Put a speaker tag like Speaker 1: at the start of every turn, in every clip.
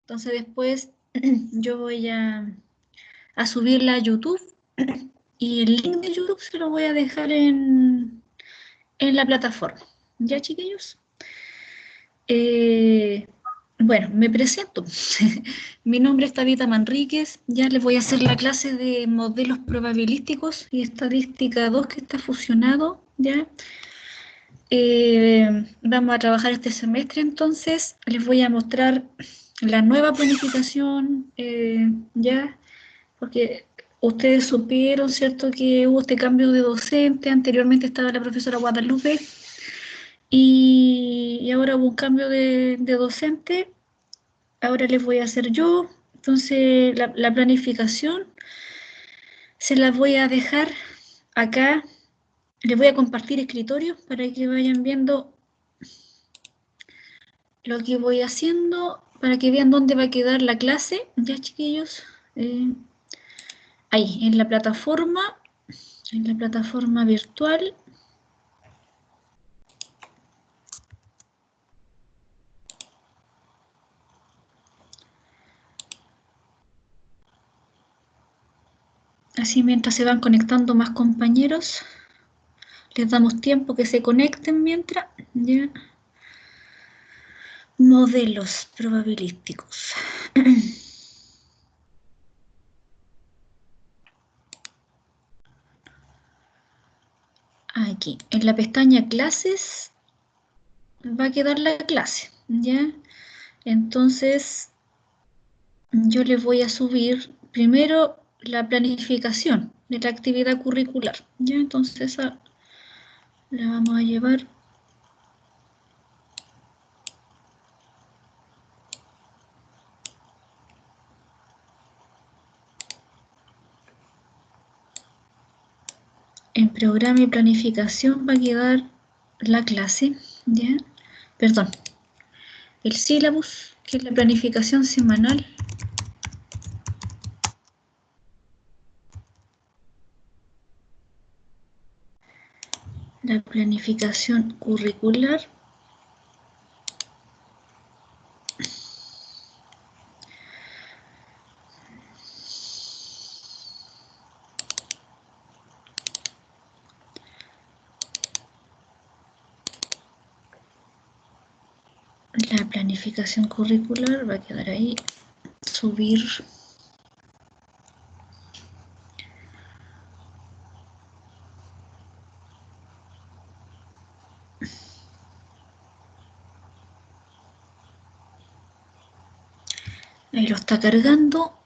Speaker 1: Entonces después yo voy a subirla a YouTube y el link de YouTube se lo voy a dejar en la plataforma. ¿Ya, chiquillos? Bueno, me presento. Mi nombre es Tabita Manríquez. Ya les voy a hacer la clase de modelos probabilísticos y estadística 2 que está fusionado. ¿Ya? Vamos a trabajar este semestre, entonces les voy a mostrar la nueva planificación, ya, porque ustedes supieron, ¿cierto?, que hubo este cambio de docente. Anteriormente estaba la profesora Guadalupe y ahora hubo un cambio de docente. Ahora les voy a hacer yo. Entonces la planificación se las voy a dejar acá. Les voy a compartir escritorio para que vayan viendo lo que voy haciendo, para que vean dónde va a quedar la clase. Ya, chiquillos, ahí, en la plataforma virtual. Así mientras se van conectando más compañeros, les damos tiempo que se conecten mientras. Ya. Modelos probabilísticos. Aquí, en la pestaña clases, va a quedar la clase, ¿ya? Entonces, yo les voy a subir primero la planificación de la actividad curricular, ¿ya? Entonces, esa la vamos a llevar en programa y planificación. Va a quedar la clase, ¿ya? Perdón, el sílabus, que es la planificación semanal. La planificación curricular. La planificación curricular va a quedar ahí. Subir. Ahí lo está cargando.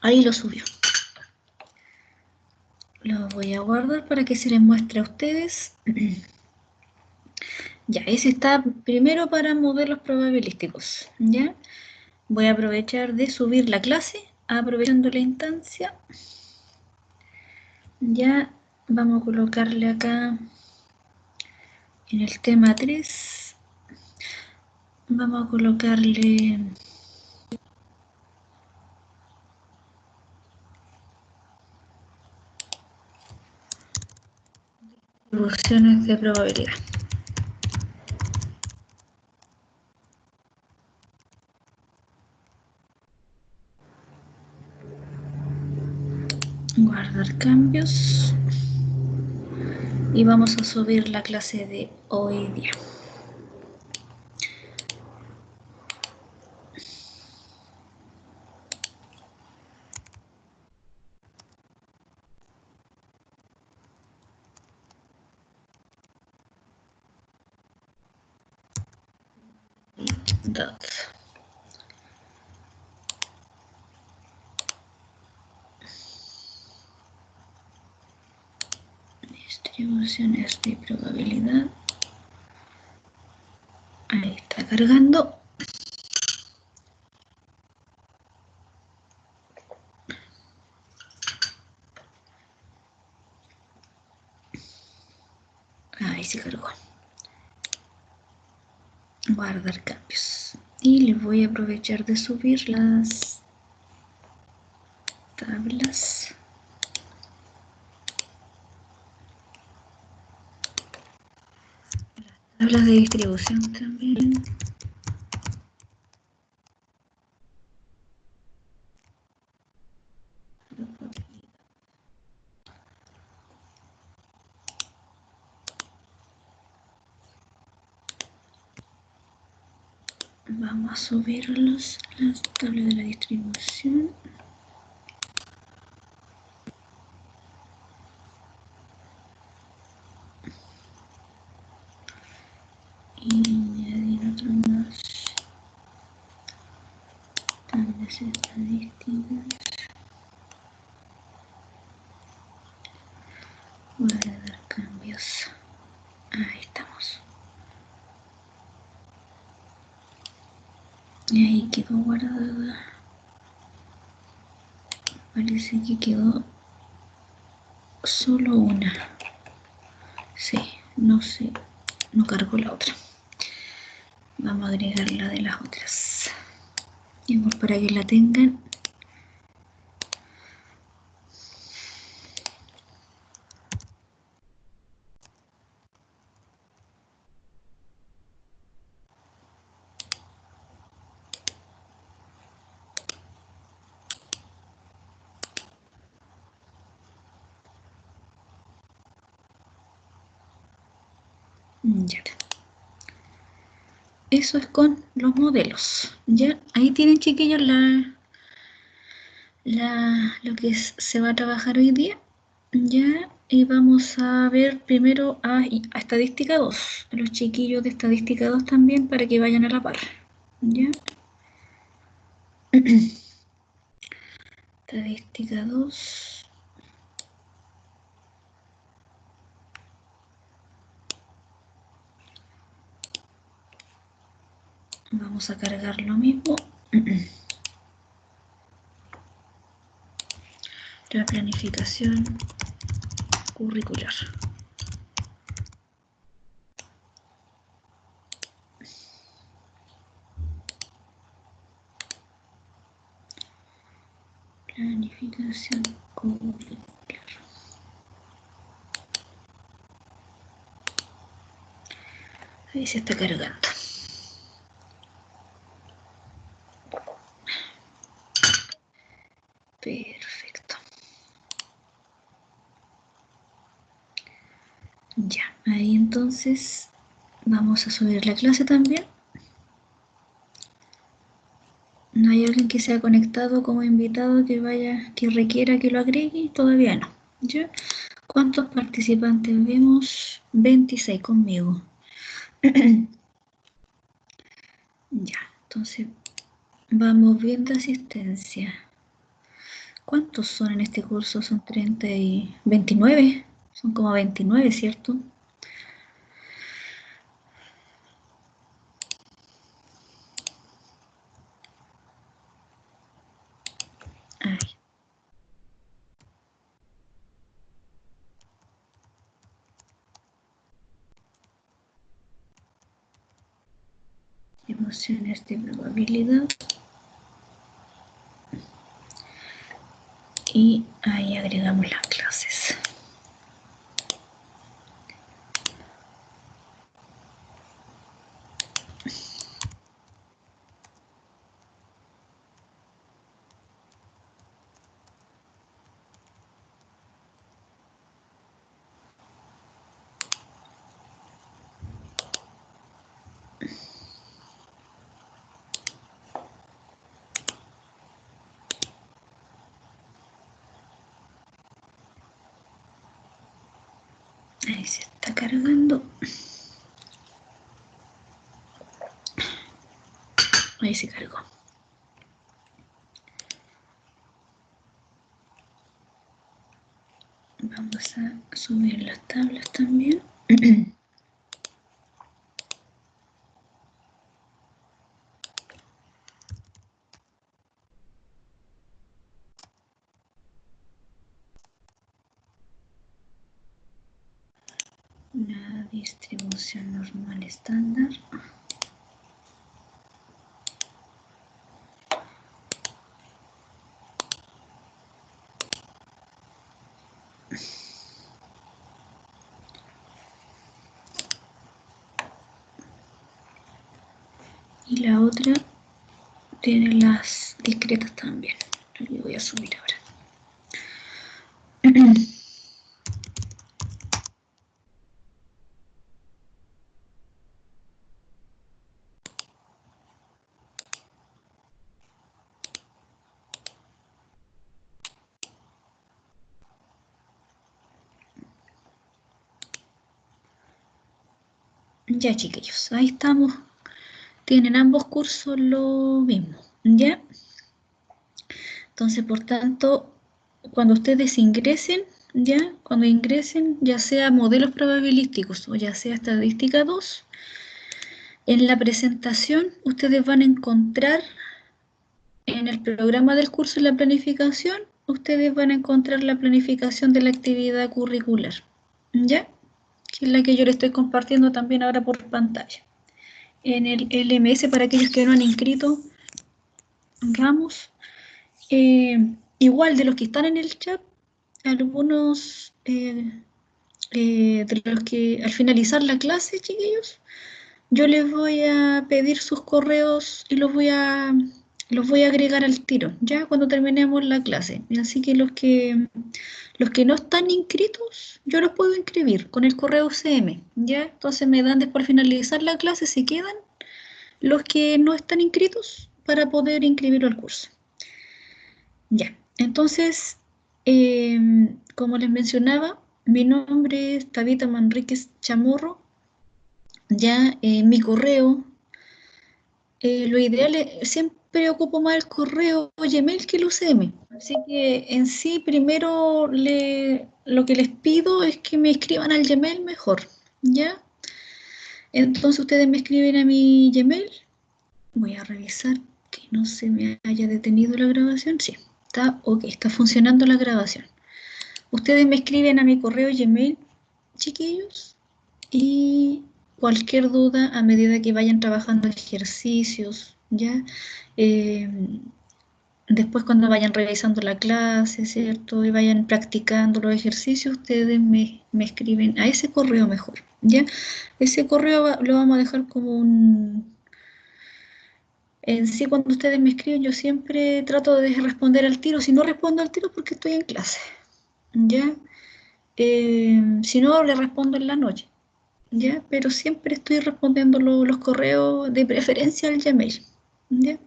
Speaker 1: Ahí lo subió. Lo voy a guardar para que se les muestre a ustedes. Ya, ese está primero para modelos probabilísticos. Ya, voy a aprovechar de subir la clase, aprovechando la instancia. Ya, vamos a colocarle acá en el tema 3. Vamos a colocarle distribuciones de probabilidad. Guardar cambios. Y vamos a subir la clase de hoy día. Distribuciones de probabilidad. Ahí está cargando. Ahí se cargó. Guardar cambios. Y les voy a aprovechar de subir las tablas. Tablas de distribución también. Vamos a subir las tablas de la distribución. Y añadir otro más. Tablas estadísticas. Guardar cambios. Ahí estamos. Y ahí quedó guardada. Parece que quedó solo una. Sí, no sé. No cargó la otra. Vamos a agregar la de las otras. Y para que la tengan. Ya. Eso es con los modelos. Ya, ahí tienen, chiquillos, lo que se va a trabajar hoy día. Ya, y vamos a ver primero a estadística 2, a los chiquillos de estadística 2 también, para que vayan a la par. Ya. Estadística 2. Vamos a cargar lo mismo. La planificación curricular. Planificación curricular. Ahí se está cargando. Perfecto. Ya, ahí entonces vamos a subir la clase también. ¿No hay alguien que se ha conectado como invitado que requiera que lo agregue? Todavía no. ¿Ya? ¿Cuántos participantes vemos? 26 conmigo. Ya, entonces vamos viendo asistencia. ¿Cuántos son en este curso? Son 30 y 29. Son como 29, ¿cierto? Ay. Emociones de probabilidad. Y ahí agregamos las clases. Ahí se está cargando. Ahí se cargó. Vamos a subir las tablas también. Una distribución normal estándar. Y la otra tiene las discretas también. Lo voy a subir ahora. Ya, chiquillos, ahí estamos. Tienen ambos cursos lo mismo, ¿ya? Entonces, por tanto, cuando ustedes ingresen, ¿ya? Cuando ingresen, ya sea modelos probabilísticos o ya sea estadística 2, en la presentación ustedes van a encontrar en el programa del curso y la planificación, ustedes van a encontrar la planificación de la actividad curricular, ¿ya? Que es la que yo les estoy compartiendo también ahora por pantalla. En el LMS, para aquellos que no han inscrito ramos, igual de los que están en el chat, algunos de los que al finalizar la clase, chiquillos, yo les voy a pedir sus correos y los voy a agregar al tiro, ya cuando terminemos la clase. Así que los que no están inscritos, yo los puedo inscribir con el correo CM, ya. Entonces me dan después al finalizar la clase, se quedan los que no están inscritos para poder inscribirlo al curso. Ya, entonces, como les mencionaba, mi nombre es Tabita Manríquez Chamorro. Ya, mi correo, lo ideal es, siempre ocupo más el correo Gmail que el UCM. Así que en sí, primero lo que les pido es que me escriban al Gmail mejor. ¿Ya? Entonces ustedes me escriben a mi Gmail. Voy a revisar que no se me haya detenido la grabación. Sí, está ok, está funcionando la grabación. Ustedes me escriben a mi correo Gmail, chiquillos, y cualquier duda a medida que vayan trabajando ejercicios, ¿ya? Eh, Después cuando vayan revisando la clase, ¿cierto? Y vayan practicando los ejercicios, ustedes me escriben a ese correo mejor, ¿ya? Ese correo lo vamos a dejar como un... En sí, cuando ustedes me escriben, yo siempre trato de responder al tiro. Si no respondo al tiro, porque estoy en clase, ¿ya? Si no, le respondo en la noche, ¿ya? Pero siempre estoy respondiendo los correos, de preferencia al Gmail, ¿ya?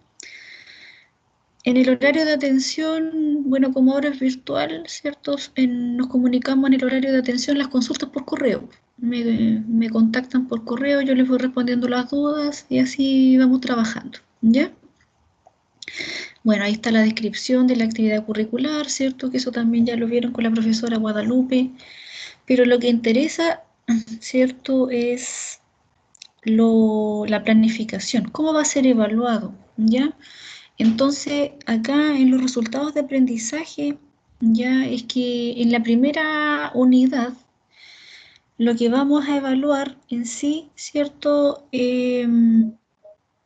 Speaker 1: En el horario de atención, bueno, como ahora es virtual, ¿cierto? Nos comunicamos en el horario de atención las consultas por correo. Me contactan por correo, yo les voy respondiendo las dudas y así vamos trabajando, ¿ya? Bueno, ahí está la descripción de la actividad curricular, ¿cierto? Que eso también ya lo vieron con la profesora Guadalupe. Pero lo que interesa, ¿cierto? Es la planificación. ¿Cómo va a ser evaluado? ¿Ya? Entonces, acá en los resultados de aprendizaje, ya es que en la primera unidad, lo que vamos a evaluar en sí, ¿cierto?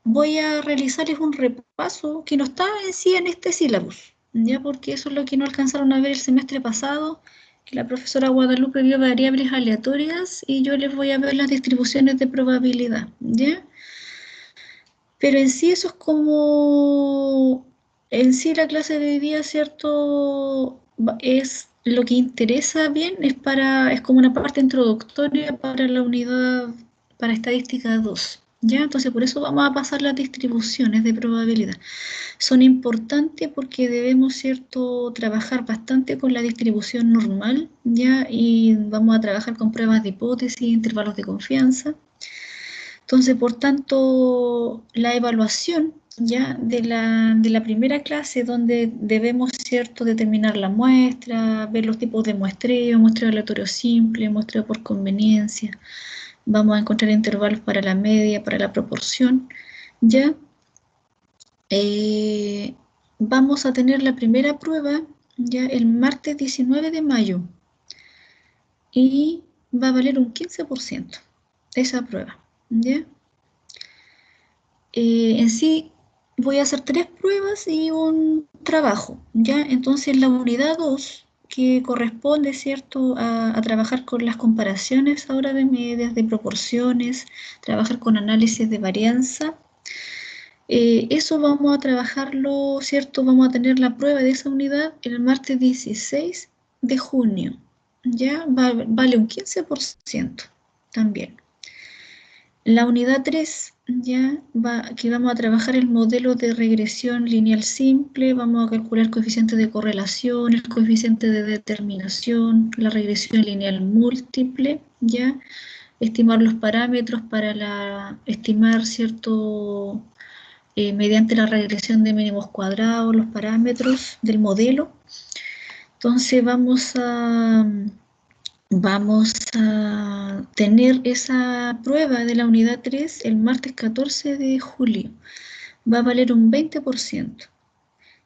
Speaker 1: Voy a realizarles un repaso que no está en sí en este sílabus, ya porque eso es lo que no alcanzaron a ver el semestre pasado, que la profesora Guadalupe vio variables aleatorias y yo les voy a ver las distribuciones de probabilidad, ¿ya? Pero en sí eso es como, en sí la clase de hoy día, ¿cierto? Es lo que interesa bien, es como una parte introductoria para la unidad, para estadística 2. ¿Ya? Entonces por eso vamos a pasar las distribuciones de probabilidad. Son importantes porque debemos, ¿cierto?, trabajar bastante con la distribución normal, ¿ya? Y vamos a trabajar con pruebas de hipótesis, intervalos de confianza. Entonces, por tanto, la evaluación ya de la primera clase, donde debemos, ¿cierto?, determinar la muestra, ver los tipos de muestreo aleatorio simple, muestreo por conveniencia, vamos a encontrar intervalos para la media, para la proporción, ya. Vamos a tener la primera prueba ya el martes 19 de mayo y va a valer un 15% esa prueba, ¿ya? En sí voy a hacer 3 pruebas y un trabajo, ¿ya? Entonces la unidad 2, que corresponde, ¿cierto?, a trabajar con las comparaciones ahora de medias, de proporciones, trabajar con análisis de varianza. Eso vamos a trabajarlo, ¿cierto? Vamos a tener la prueba de esa unidad el martes 16 de junio. Ya vale un 15% también. La unidad 3 ya aquí vamos a trabajar el modelo de regresión lineal simple, vamos a calcular coeficiente de correlación, el coeficiente de determinación, la regresión lineal múltiple, ya estimar los parámetros para estimar cierto mediante la regresión de mínimos cuadrados, los parámetros del modelo. Entonces vamos a tener esa prueba de la unidad 3 el martes 14 de julio. Va a valer un 20%.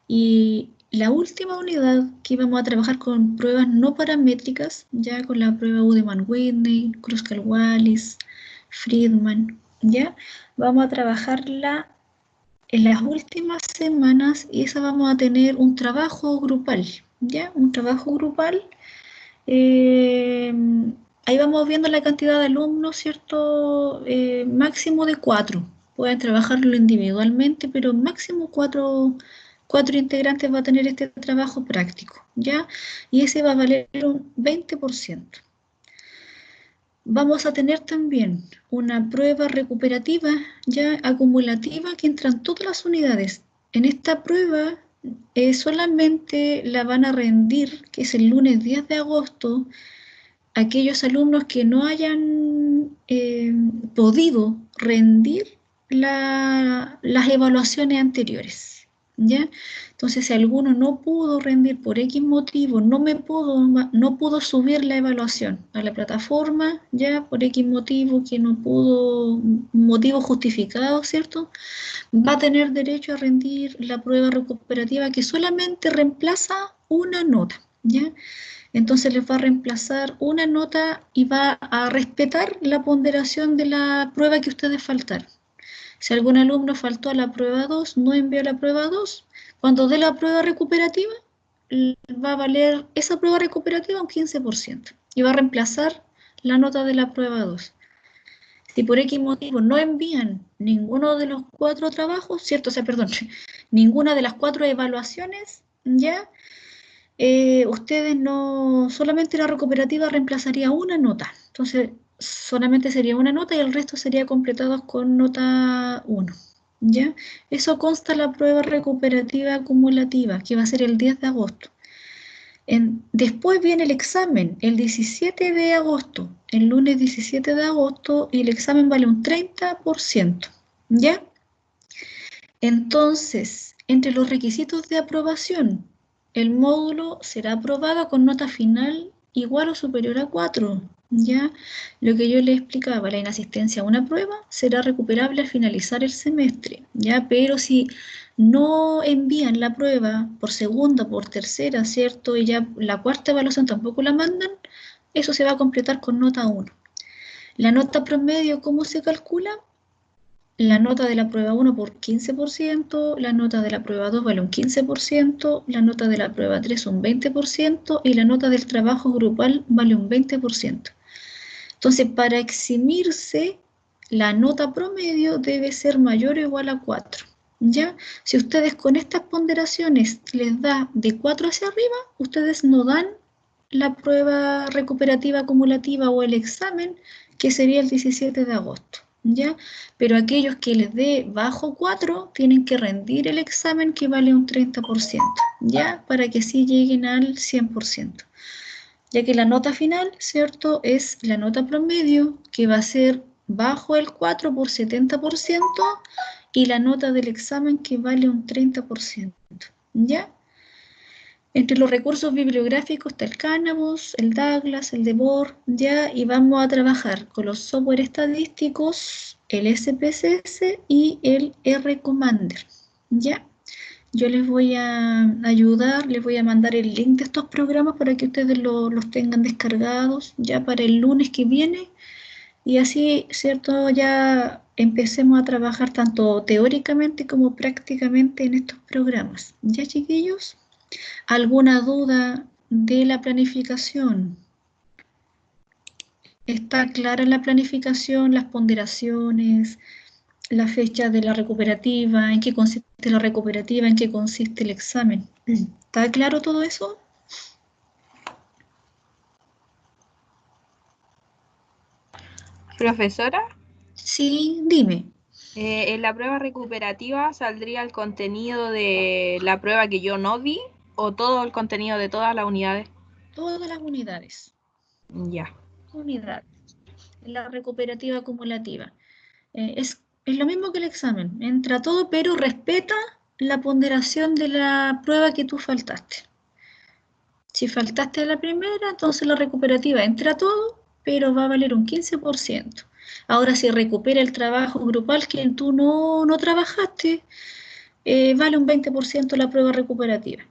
Speaker 1: Y la última unidad que vamos a trabajar con pruebas no paramétricas, ya con la prueba Udemann-Whitney, Kruskal-Wallis, Friedman, ya vamos a trabajarla en las últimas semanas y esa vamos a tener un trabajo grupal, ¿ya? Un trabajo grupal. eh, Ahí vamos viendo la cantidad de alumnos, ¿cierto? Máximo de 4. Pueden trabajarlo individualmente, pero máximo cuatro integrantes va a tener este trabajo práctico, ¿ya? Y ese va a valer un 20%. Vamos a tener también una prueba recuperativa ya acumulativa que entran todas las unidades. En esta prueba solamente la van a rendir, que es el lunes 10 de agosto, aquellos alumnos que no hayan podido rendir las evaluaciones anteriores, ¿ya? Entonces, si alguno no pudo rendir por X motivo, no pudo subir la evaluación a la plataforma, ya por X motivo que no pudo, motivo justificado, ¿cierto? Va a tener derecho a rendir la prueba recuperativa que solamente reemplaza una nota, ¿ya? Entonces les va a reemplazar una nota y va a respetar la ponderación de la prueba que ustedes faltaron. Si algún alumno faltó a la prueba 2, no envió la prueba 2, cuando dé la prueba recuperativa, va a valer esa prueba recuperativa un 15% y va a reemplazar la nota de la prueba 2. Si por X motivo no envían ninguno de los 4 trabajos, ¿cierto? O sea, perdón, ninguna de las 4 evaluaciones, ya ustedes no, solamente la recuperativa reemplazaría una nota. Entonces, solamente sería una nota y el resto sería completados con nota 1. ¿Ya? Eso consta la prueba recuperativa acumulativa, que va a ser el 10 de agosto. Después viene el examen, el 17 de agosto, el lunes 17 de agosto, y el examen vale un 30%. ¿Ya? Entonces, entre los requisitos de aprobación, el módulo será aprobado con nota final igual o superior a 4. ¿Ya? Lo que yo les explicaba, la inasistencia a una prueba será recuperable al finalizar el semestre, ¿ya? Pero si no envían la prueba por segunda, por tercera, ¿cierto? Y ya la cuarta evaluación tampoco la mandan, eso se va a completar con nota 1. La nota promedio, ¿cómo se calcula? La nota de la prueba 1 por 15%, la nota de la prueba 2 vale un 15%, la nota de la prueba 3 un 20% y la nota del trabajo grupal vale un 20%. Entonces, para eximirse, la nota promedio debe ser mayor o igual a 4. ¿Ya? Si ustedes con estas ponderaciones les da de 4 hacia arriba, ustedes no dan la prueba recuperativa acumulativa o el examen, que sería el 17 de agosto. ¿Ya? Pero aquellos que les dé bajo 4 tienen que rendir el examen que vale un 30%, ¿ya? Para que sí lleguen al 100%. Ya que la nota final, ¿cierto? Es la nota promedio, que va a ser bajo el 4 por 70%, y la nota del examen que vale un 30%, ¿ya? Entre los recursos bibliográficos está el Canvas, el Douglas, el Debord, ¿ya? Y vamos a trabajar con los software estadísticos, el SPSS y el RCommander, ¿ya? Yo les voy a ayudar, les voy a mandar el link de estos programas para que ustedes los tengan descargados ya para el lunes que viene y así, ¿cierto? Ya empecemos a trabajar tanto teóricamente como prácticamente en estos programas. ¿Ya, chiquillos? ¿Alguna duda de la planificación? ¿Está clara la planificación, las ponderaciones? la fecha de la recuperativa, en qué consiste la recuperativa, en qué consiste el examen. ¿Está claro todo eso?
Speaker 2: Profesora,
Speaker 1: Sí, dime.
Speaker 2: ¿en la prueba recuperativa saldría el contenido de la prueba que yo no di o todo el contenido de todas las unidades?
Speaker 1: Todas las unidades.
Speaker 2: Ya.
Speaker 1: Unidades. La recuperativa acumulativa. Es lo mismo que el examen. Entra todo, pero respeta la ponderación de la prueba que tú faltaste. Si faltaste a la primera, entonces la recuperativa entra todo, pero va a valer un 15%. Ahora, si recupera el trabajo grupal que tú no trabajaste, vale un 20% la prueba recuperativa.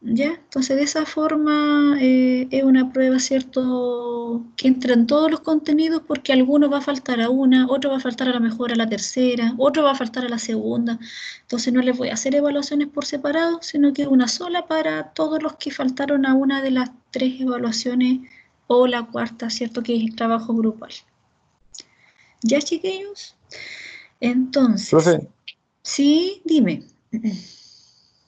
Speaker 1: ¿Ya? Entonces, de esa forma es una prueba, ¿cierto?, que entran todos los contenidos porque alguno va a faltar a una, otro va a faltar a lo mejor a la tercera, otro va a faltar a la segunda. Entonces, no les voy a hacer evaluaciones por separado, sino que una sola para todos los que faltaron a una de las 3 evaluaciones o la cuarta, ¿cierto?, que es el trabajo grupal. ¿Ya, chiquillos? Entonces,
Speaker 3: Profe,
Speaker 1: sí, dime.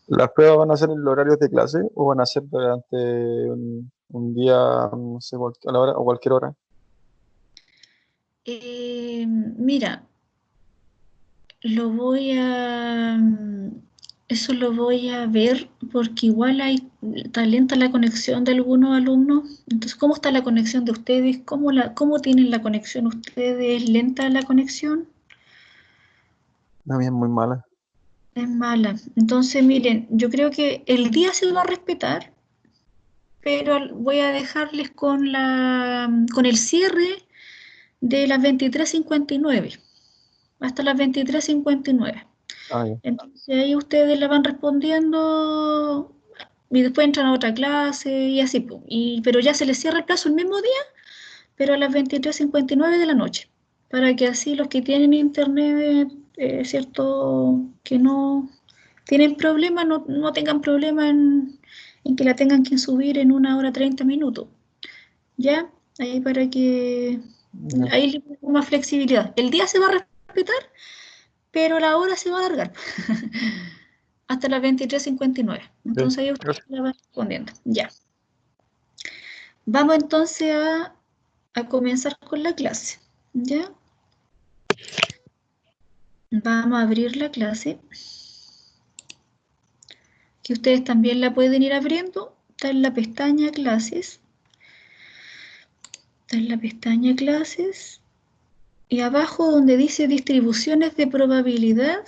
Speaker 3: ¿las pruebas van a ser en los horarios de clase o van a ser durante un día, no sé, a la hora o cualquier hora?
Speaker 1: Mira, lo voy a, eso lo voy a ver porque igual está lenta la conexión de algunos alumnos. Entonces, ¿cómo está la conexión de ustedes? ¿Cómo tienen la conexión ustedes? ¿Es lenta la conexión?
Speaker 3: La mía es muy mala.
Speaker 1: Es mala. Entonces, miren, yo creo que el día se va a respetar, pero voy a dejarles con el cierre de las 23:59 hasta las 23:59.
Speaker 3: Ah, ya.
Speaker 1: Entonces ahí ustedes la van respondiendo y después entran a otra clase y así, po. Pero ya se les cierra el plazo el mismo día, pero a las 23:59 de la noche, para que así los que tienen internet, cierto, que no tienen problemas, no tengan problema en que la tengan que subir en 1 hora 30 minutos. ¿Ya? Ahí para que
Speaker 3: Ya.
Speaker 1: ahí le pongo más flexibilidad. El día se va a respetar, pero la hora se va a alargar hasta las 23:59.
Speaker 3: Ok,
Speaker 1: Entonces ahí usted
Speaker 3: gracias.
Speaker 1: la va respondiendo. Ya. Vamos entonces a comenzar con la clase. ¿Ya? Vamos a abrir la clase, que ustedes también la pueden ir abriendo. Está en la pestaña clases. Está en la pestaña clases. Y abajo donde dice distribuciones de probabilidad,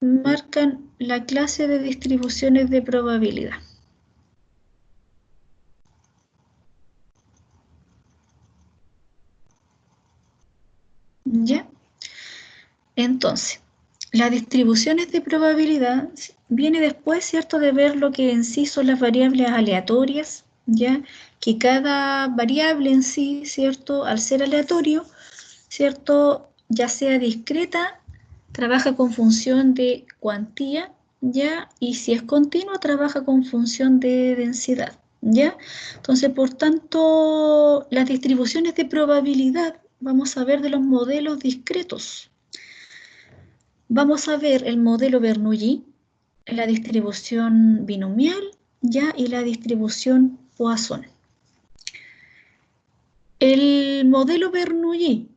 Speaker 1: marcan la clase de distribuciones de probabilidad. ¿Ya? Entonces, las distribuciones de probabilidad viene después, ¿cierto?, de ver lo que en sí son las variables aleatorias, ¿ya? Que cada variable en sí, ¿cierto?, al ser aleatorio, ¿cierto?, ya sea discreta, trabaja con función de cuantía, ¿ya? Y si es continua, trabaja con función de densidad, ¿ya? Entonces, por tanto, las distribuciones de probabilidad, vamos a ver de los modelos discretos. Vamos a ver el modelo Bernoulli, la distribución binomial, ¿ya? Y la distribución Poisson. El modelo Bernoulli,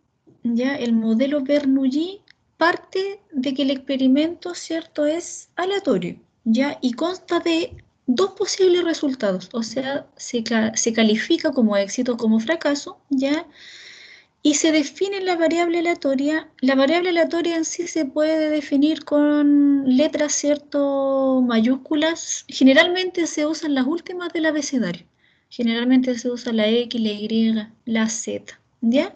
Speaker 1: ¿ya? El modelo Bernoulli parte de que el experimento, ¿cierto?, es aleatorio, ¿ya? Y consta de dos posibles resultados, o sea, se califica como éxito o como fracaso, ¿ya? Y se define la variable aleatoria. La variable aleatoria en sí se puede definir con letras, ¿cierto?, mayúsculas. Generalmente se usan las últimas del abecedario. Generalmente se usa la X, la Y, la Z, ¿ya?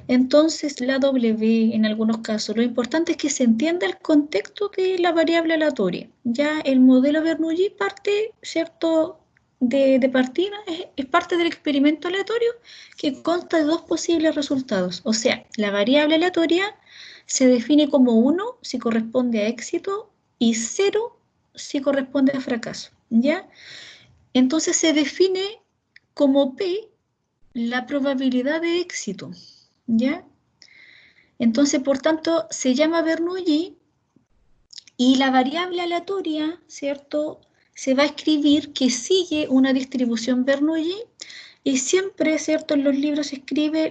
Speaker 1: Entonces la W en algunos casos. Lo importante es que se entienda el contexto de la variable aleatoria. Ya el modelo Bernoulli parte, ¿cierto?, de partida, es parte del experimento aleatorio que consta de dos posibles resultados. O sea, la variable aleatoria se define como 1 si corresponde a éxito y 0 si corresponde a fracaso, ¿ya? Entonces se define como P la probabilidad de éxito, ¿ya? Entonces, por tanto, se llama Bernoulli y la variable aleatoria, ¿cierto?, se va a escribir que sigue una distribución Bernoulli y siempre, ¿cierto?, en los libros se escribe,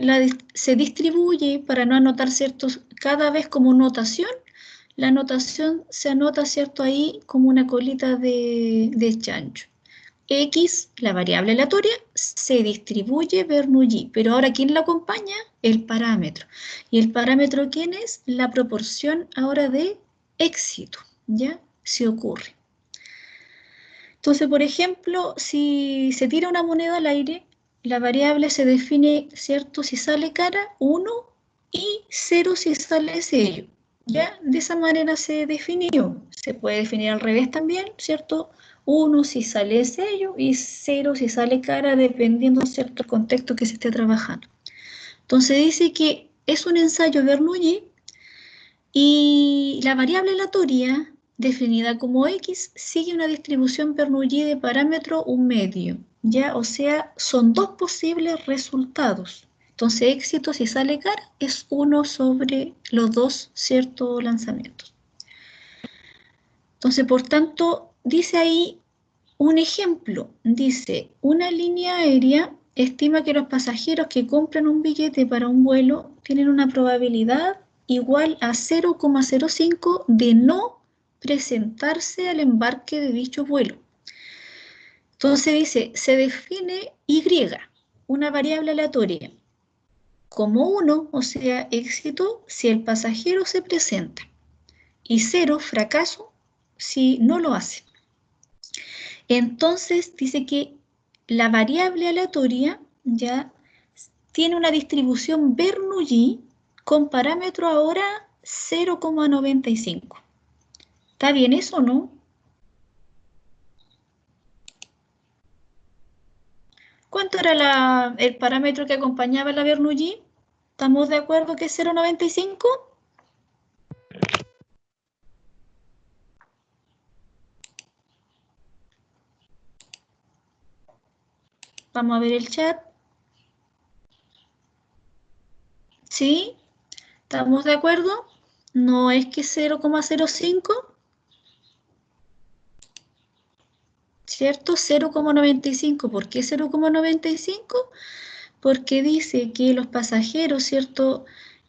Speaker 1: se distribuye para no anotar, ¿cierto?, cada vez como notación. La notación se anota, ¿cierto?, ahí como una colita de chancho. X, la variable aleatoria, se distribuye Bernoulli, pero ahora ¿quién la acompaña? El parámetro. ¿Y el parámetro quién es? La proporción ahora de éxito, ¿ya? Se ocurre. Entonces, por ejemplo, si se tira una moneda al aire, la variable se define, ¿cierto?, si sale cara, 1, y 0 si sale sello, ¿ya? De esa manera se definió. Se puede definir al revés también, ¿cierto? 1 si sale sello y 0 si sale cara, dependiendo, ¿cierto?, el contexto que se esté trabajando. Entonces dice que es un ensayo Bernoulli y la variable aleatoria, definida como X, sigue una distribución Bernoulli de parámetro un medio, ¿ya? O sea, son dos posibles resultados. Entonces, éxito, si sale cara, es 1 sobre los dos, ¿cierto?, lanzamientos. Entonces, por tanto, dice ahí un ejemplo. Dice, una línea aérea estima que los pasajeros que compran un billete para un vuelo tienen una probabilidad igual a 0,05 de no presentarse al embarque de dicho vuelo. Entonces dice, se define Y, una variable aleatoria, como 1, o sea, éxito, si el pasajero se presenta, y 0, fracaso, si no lo hace. Entonces dice que la variable aleatoria ya tiene una distribución Bernoulli con parámetro ahora 0,95. ¿Está bien eso o no? ¿Cuánto era el parámetro que acompañaba la Bernoulli? ¿Estamos de acuerdo que es 0,95? Vamos a ver el chat. ¿Sí? ¿Estamos de acuerdo? ¿No es que 0,05? ¿Cierto? 0,95. ¿Por qué 0,95? Porque dice que los pasajeros, ¿cierto?,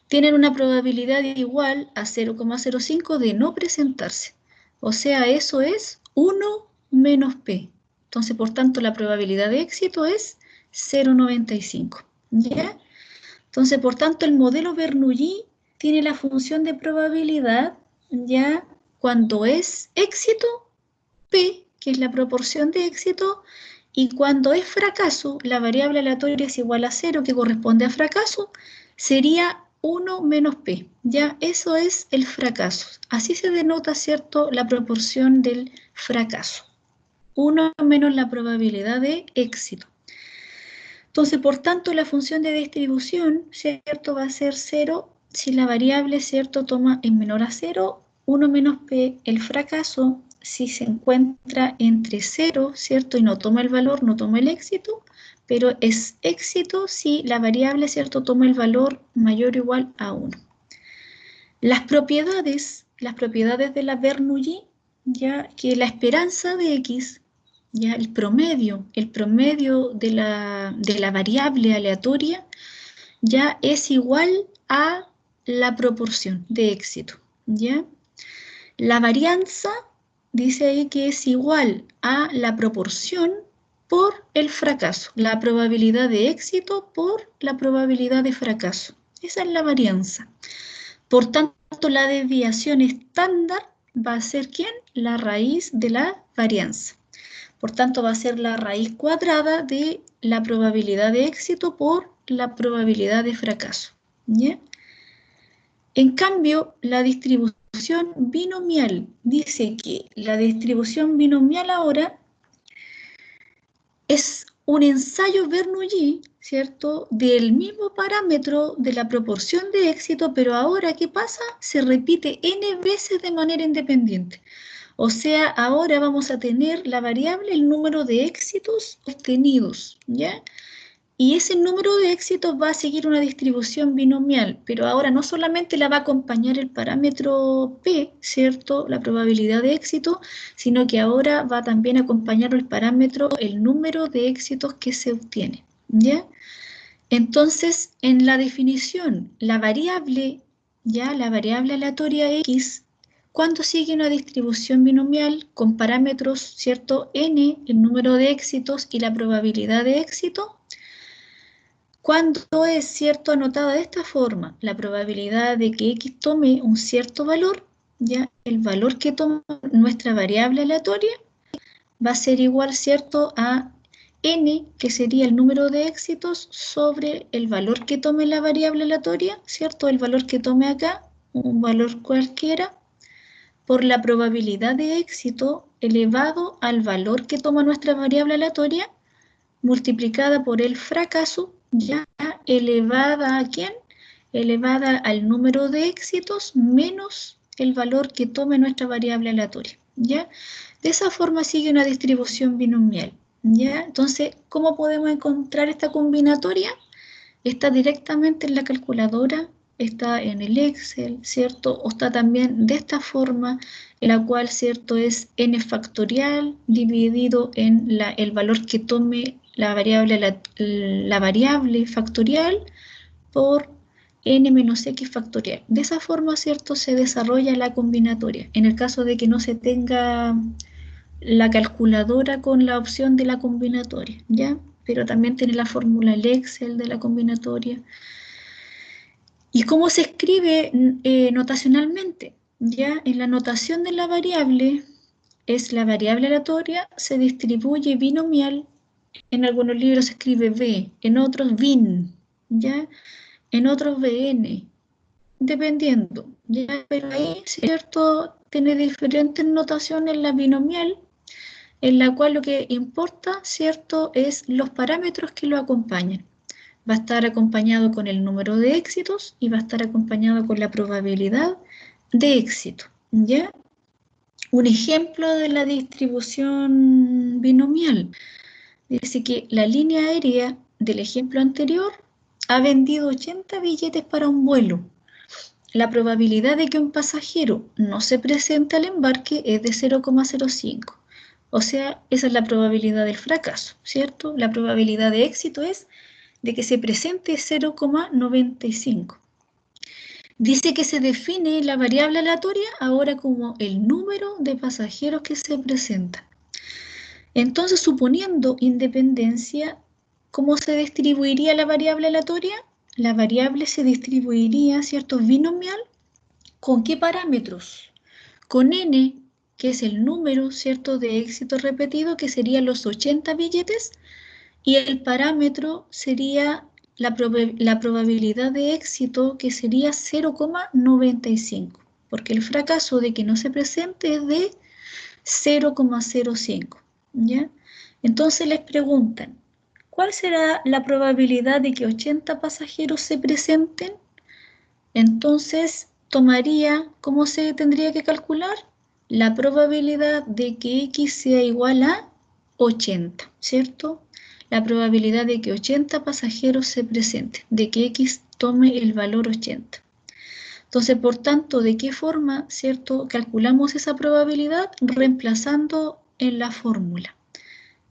Speaker 1: tienen una probabilidad igual a 0,05 de no presentarse. O sea, eso es 1 menos P. Entonces, por tanto, la probabilidad de éxito es 0,95. ¿Ya? Entonces, por tanto, el modelo Bernoulli tiene la función de probabilidad, ¿ya?, cuando es éxito, P, que es la proporción de éxito, y cuando es fracaso, la variable aleatoria es igual a 0, que corresponde a fracaso, sería 1 menos P. Ya, eso es el fracaso. Así se denota, ¿cierto?, la proporción del fracaso. 1 menos la probabilidad de éxito. Entonces, por tanto, la función de distribución, ¿cierto?, va a ser 0 si la variable, ¿cierto?, toma en menor a 0, 1 menos P, el fracaso, si se encuentra entre 0, ¿cierto?, y no toma el valor, no toma el éxito, pero es éxito si la variable, ¿cierto?, toma el valor mayor o igual a 1. Las propiedades de la Bernoulli, ya que la esperanza de X, ya el promedio de la variable aleatoria, ya es igual a la proporción de éxito, ¿ya? La varianza dice ahí que es igual a la proporción por el fracaso, la probabilidad de éxito por la probabilidad de fracaso. Esa es la varianza. Por tanto, la desviación estándar va a ser ¿quién? La raíz de la varianza. Por tanto, va a ser la raíz cuadrada de la probabilidad de éxito por la probabilidad de fracaso, ¿ya? En cambio, la distribución binomial dice que la distribución binomial ahora es un ensayo Bernoulli, ¿cierto?, del mismo parámetro de la proporción de éxito, pero ahora, ¿qué pasa? Se repite n veces de manera independiente. O sea, ahora vamos a tener la variable, el número de éxitos obtenidos, ¿ya? Y ese número de éxitos va a seguir una distribución binomial, pero ahora no solamente la va a acompañar el parámetro P, ¿cierto? La probabilidad de éxito, sino que ahora va también a acompañar el parámetro, el número de éxitos que se obtiene, ¿ya? Entonces, en la definición, la variable, ya la variable aleatoria X, cuando sigue una distribución binomial con parámetros, ¿cierto? N, el número de éxitos y la probabilidad de éxito, cuando es, ¿cierto?, anotada de esta forma, la probabilidad de que X tome un cierto valor, ya el valor que toma nuestra variable aleatoria va a ser igual, ¿cierto?, a N, que sería el número de éxitos, sobre el valor que tome la variable aleatoria, ¿cierto?, el valor que tome acá, un valor cualquiera, por la probabilidad de éxito elevado al valor que toma nuestra variable aleatoria, multiplicada por el fracaso, ya elevada ¿a quién? Elevada al número de éxitos menos el valor que tome nuestra variable aleatoria, ¿ya? De esa forma sigue una distribución binomial, ¿ya? Entonces, ¿cómo podemos encontrar esta combinatoria? Está directamente en la calculadora, está en el Excel, ¿cierto? O está también de esta forma, en la cual, ¿cierto?, es n factorial dividido en el valor que tome la variable factorial por n menos x factorial. De esa forma, ¿cierto?, se desarrolla la combinatoria. En el caso de que no se tenga la calculadora con la opción de la combinatoria, ¿ya? Pero también tiene la fórmula el Excel de la combinatoria. ¿Y cómo se escribe notacionalmente? Ya en la notación de la variable, es la variable aleatoria, se distribuye binomial. En algunos libros se escribe B, en otros bin, ¿ya? En otros bn, dependiendo, ¿ya? Pero ahí, ¿cierto?, tiene diferentes notaciones la binomial, en la cual lo que importa, ¿cierto?, es los parámetros que lo acompañan. Va a estar acompañado con el número de éxitos y va a estar acompañado con la probabilidad de éxito, ¿ya? Un ejemplo de la distribución binomial. Dice que la línea aérea del ejemplo anterior ha vendido 80 billetes para un vuelo. La probabilidad de que un pasajero no se presente al embarque es de 0,05. O sea, esa es la probabilidad del fracaso, ¿cierto? La probabilidad de éxito es de que se presente 0,95. Dice que se define la variable aleatoria ahora como el número de pasajeros que se presentan. Entonces, suponiendo independencia, ¿cómo se distribuiría la variable aleatoria? La variable se distribuiría, ¿cierto?, binomial. ¿Con qué parámetros? Con n, que es el número, ¿cierto?, de éxito repetido, que serían los 80 billetes, y el parámetro sería la probabilidad de éxito, que sería 0,95, porque el fracaso de que no se presente es de 0,05, ¿ya? Entonces les preguntan, ¿cuál será la probabilidad de que 80 pasajeros se presenten? Entonces tomaría, ¿cómo se tendría que calcular? La probabilidad de que X sea igual a 80, ¿cierto? La probabilidad de que 80 pasajeros se presenten, de que X tome el valor 80. Entonces, por tanto, ¿de qué forma, cierto, calculamos esa probabilidad? Reemplazando en la fórmula.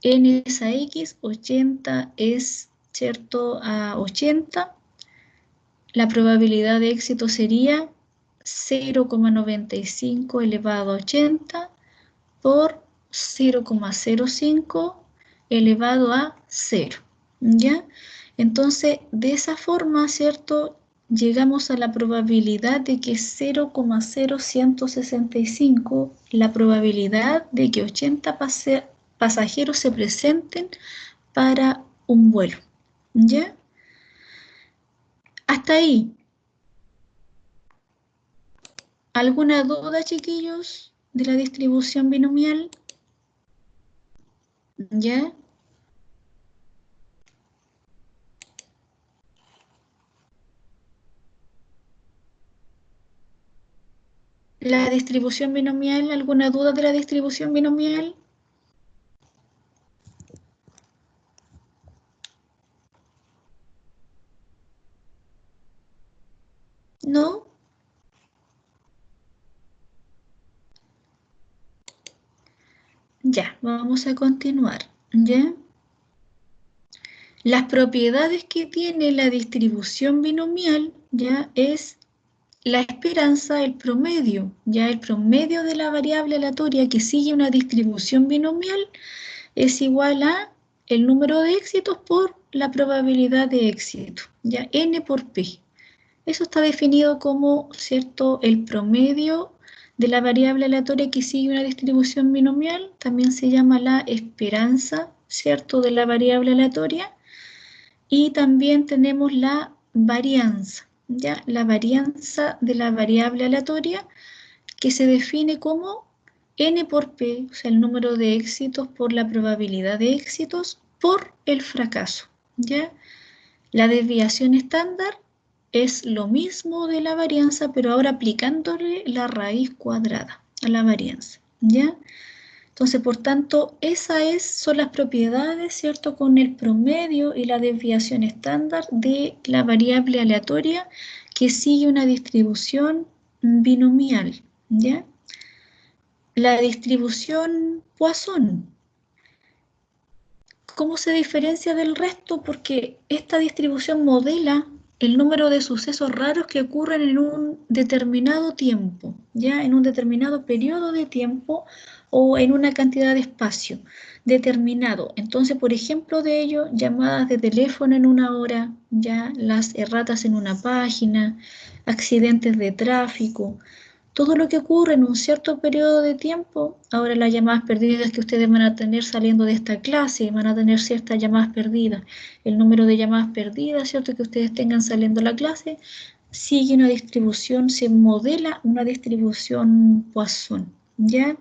Speaker 1: N es a X, 80 es, ¿cierto?, a 80. La probabilidad de éxito sería 0,95 elevado a 80 por 0,05 elevado a 0, ¿ya? Entonces, de esa forma, ¿cierto?, llegamos a la probabilidad de que 0,0165, la probabilidad de que 80 pasajeros se presenten para un vuelo, ¿ya? Hasta ahí. ¿Alguna duda, chiquillos, de la distribución binomial? ¿Ya? La distribución binomial, ¿alguna duda de la distribución binomial? ¿No? Ya, vamos a continuar. ¿Ya? Las propiedades que tiene la distribución binomial, ya, es la esperanza, el promedio, ya el promedio de la variable aleatoria que sigue una distribución binomial es igual a el número de éxitos por la probabilidad de éxito, ya, n por p. Eso está definido como, ¿cierto?, el promedio de la variable aleatoria que sigue una distribución binomial, también se llama la esperanza, ¿cierto?, de la variable aleatoria. Y también tenemos la varianza, ¿ya? La varianza de la variable aleatoria que se define como n por p, o sea, el número de éxitos por la probabilidad de éxitos por el fracaso, ¿ya? La desviación estándar es lo mismo de la varianza, pero ahora aplicándole la raíz cuadrada a la varianza, ¿ya? Entonces, por tanto, son las propiedades, ¿cierto?, con el promedio y la desviación estándar de la variable aleatoria que sigue una distribución binomial, ¿ya? La distribución Poisson. ¿Cómo se diferencia del resto? Porque esta distribución modela el número de sucesos raros que ocurren en un determinado tiempo, ¿ya? En un determinado periodo de tiempo o en una cantidad de espacio determinado. Entonces, por ejemplo, de ello, llamadas de teléfono en una hora, ya las erratas en una página, accidentes de tráfico, todo lo que ocurre en un cierto periodo de tiempo. Ahora las llamadas perdidas que ustedes van a tener saliendo de esta clase, van a tener ciertas llamadas perdidas. El número de llamadas perdidas, ¿cierto?, que ustedes tengan saliendo de la clase, sigue una distribución, se modela una distribución Poisson, ¿ya?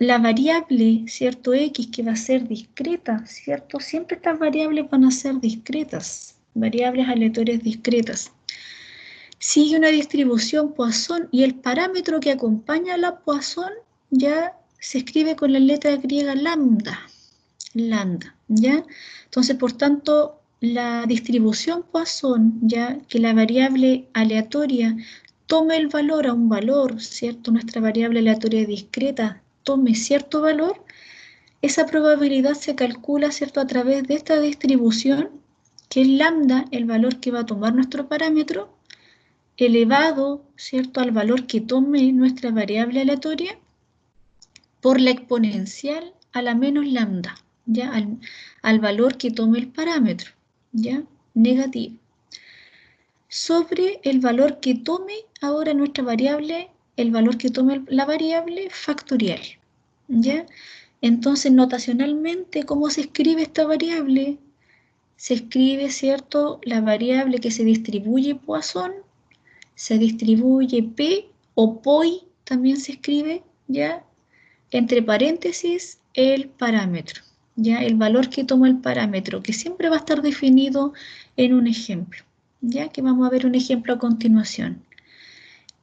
Speaker 1: La variable, ¿cierto?, X, que va a ser discreta, ¿cierto? Siempre estas variables van a ser discretas, variables aleatorias discretas. Sigue una distribución Poisson y el parámetro que acompaña a la Poisson ya se escribe con la letra griega lambda, ¿ya? Entonces, por tanto, la distribución Poisson, ya que la variable aleatoria tome el valor a un valor, ¿cierto? Nuestra variable aleatoria discreta tome cierto valor, esa probabilidad se calcula, ¿cierto?, a través de esta distribución, que es lambda, el valor que va a tomar nuestro parámetro, elevado, ¿cierto?, al valor que tome nuestra variable aleatoria por la exponencial a la menos lambda, ¿ya? Al valor que tome el parámetro, ¿ya? Negativo. Sobre el valor que tome ahora nuestra variable, el valor que tome la variable factorial, ¿ya? Entonces, notacionalmente, ¿cómo se escribe esta variable? Se escribe, ¿cierto?, la variable que se distribuye Poisson, se distribuye P o POI, también se escribe, ¿ya? Entre paréntesis, el parámetro, ¿ya? El valor que toma el parámetro, que siempre va a estar definido en un ejemplo, ¿ya? Que vamos a ver un ejemplo a continuación.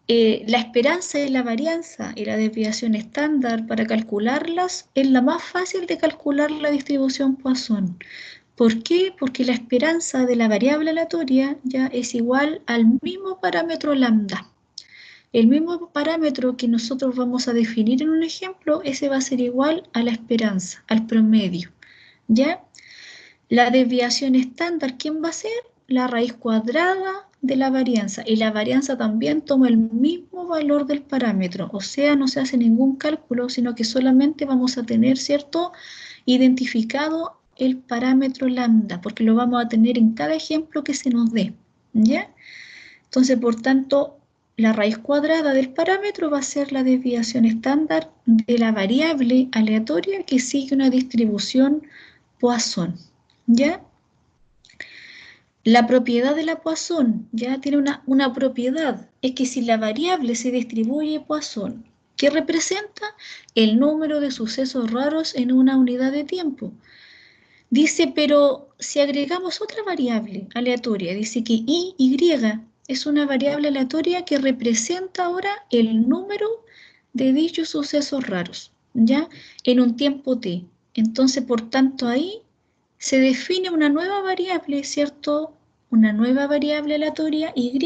Speaker 1: La esperanza y la varianza y la desviación estándar, para calcularlas, es la más fácil de calcular la distribución Poisson. ¿Por qué? Porque la esperanza de la variable aleatoria ya es igual al mismo parámetro lambda. El mismo parámetro que nosotros vamos a definir en un ejemplo, ese va a ser igual a la esperanza, al promedio, ¿ya? La desviación estándar, ¿quién va a ser? La raíz cuadrada de la varianza. Y la varianza también toma el mismo valor del parámetro. O sea, no se hace ningún cálculo, sino que solamente vamos a tener, ¿cierto?, identificado el parámetro lambda, porque lo vamos a tener en cada ejemplo que se nos dé, ¿ya? Entonces, por tanto, la raíz cuadrada del parámetro va a ser la desviación estándar de la variable aleatoria que sigue una distribución Poisson, ¿ya? La propiedad de la Poisson ya tiene una propiedad, es que si la variable se distribuye Poisson, ¿qué representa? El número de sucesos raros en una unidad de tiempo. Dice, pero si agregamos otra variable aleatoria, dice que y es una variable aleatoria que representa ahora el número de dichos sucesos raros, ¿ya? En un tiempo t. Entonces, por tanto, ahí se define una nueva variable, ¿cierto? Una nueva variable aleatoria, y,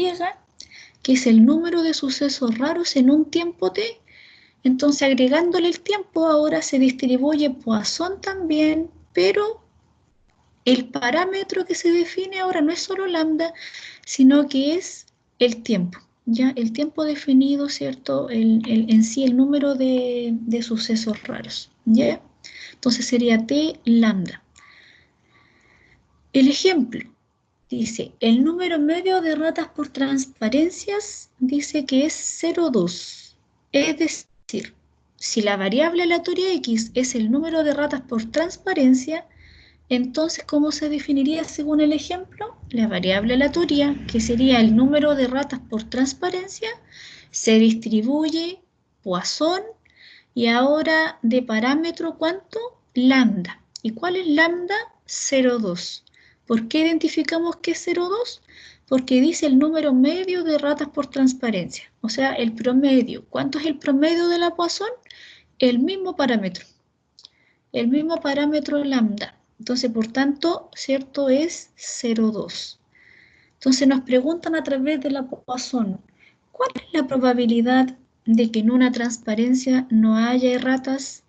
Speaker 1: que es el número de sucesos raros en un tiempo t. Entonces, agregándole el tiempo, ahora se distribuye Poisson también, pero el parámetro que se define ahora no es solo lambda, sino que es el tiempo. ¿Ya? El tiempo definido, ¿cierto? En sí, el número de sucesos raros. ¿Ya? Entonces sería t lambda. El ejemplo dice, el número medio de ratas por transparencias dice que es 0,2. Es decir, si la variable aleatoria x es el número de ratas por transparencia, entonces, ¿cómo se definiría según el ejemplo? La variable aleatoria, que sería el número de ratas por transparencia, se distribuye Poisson y ahora de parámetro, ¿cuánto? Lambda. ¿Y cuál es lambda? 0,2. ¿Por qué identificamos que es 0,2? Porque dice el número medio de ratas por transparencia, o sea, el promedio. ¿Cuánto es el promedio de la Poisson? El mismo parámetro lambda. Entonces, por tanto, ¿cierto? Es 0,2. Entonces nos preguntan a través de la Poisson, ¿cuál es la probabilidad de que en una transparencia no haya erratas?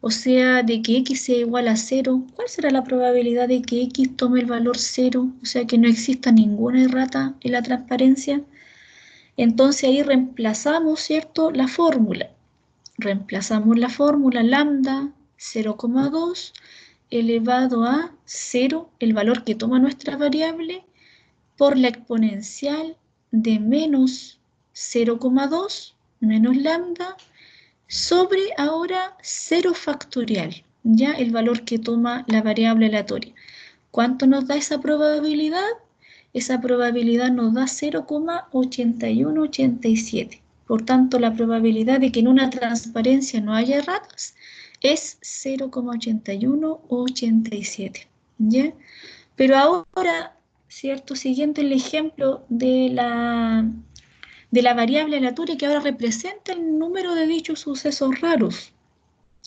Speaker 1: O sea, de que x sea igual a 0. ¿Cuál será la probabilidad de que x tome el valor 0? O sea, que no exista ninguna errata en la transparencia. Entonces ahí reemplazamos, ¿cierto? La fórmula. Reemplazamos la fórmula lambda 0,2 elevado a 0, el valor que toma nuestra variable, por la exponencial de menos 0,2 menos lambda sobre ahora 0 factorial, ya el valor que toma la variable aleatoria. ¿Cuánto nos da esa probabilidad? Esa probabilidad nos da 0,8187. Por tanto, la probabilidad de que en una transparencia no haya erratas es 0,8187. ¿Ya? Pero ahora, ¿cierto? Siguiendo el ejemplo de la variable aleatoria que ahora representa el número de dichos sucesos raros.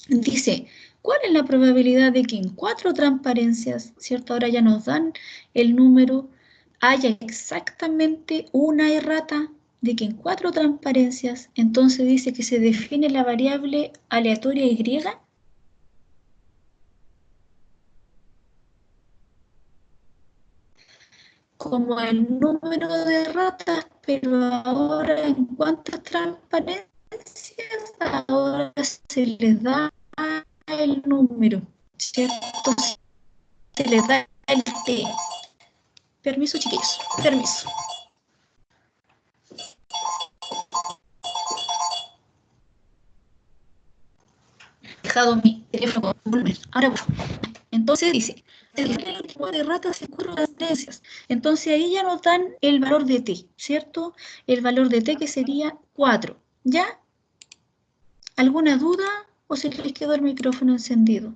Speaker 1: Dice, ¿cuál es la probabilidad de que en 4 transparencias, ¿cierto? Ahora ya nos dan el número, haya exactamente una errata, de que en 4 transparencias, entonces dice que se define la variable aleatoria y como el número de ratas, pero ahora en cuántas transparencias, ahora se les da el número, ¿cierto? Se les da el T. Permiso, chiquillos, permiso. He dejado mi teléfono con volumen. Ahora bueno. Entonces dice, el número de ratas en 4 transparencias. Entonces ahí ya nos dan el valor de T, ¿cierto? El valor de T que sería 4. ¿Ya? ¿Alguna duda o se les quedó el micrófono encendido?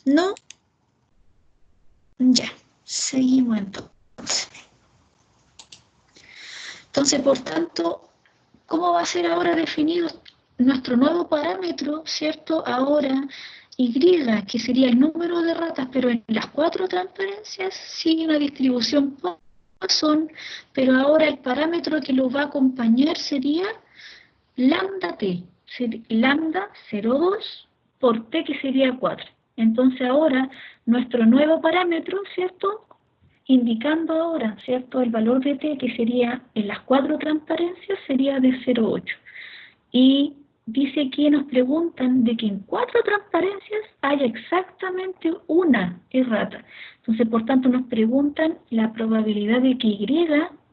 Speaker 1: ¿No? Ya, seguimos entonces. Entonces, por tanto, ¿cómo va a ser ahora definido nuestro nuevo parámetro, ¿cierto? Ahora, Y, que sería el número de ratas, pero en las 4 transparencias sigue una distribución Poisson, pero ahora el parámetro que lo va a acompañar sería lambda t, lambda 0,2 por t que sería 4. Entonces ahora nuestro nuevo parámetro, ¿cierto? Indicando ahora, ¿cierto? El valor de t que sería en las 4 transparencias sería de 0,8. Y dice aquí, nos preguntan de que en 4 transparencias haya exactamente una errata. Entonces, por tanto, nos preguntan la probabilidad de que Y,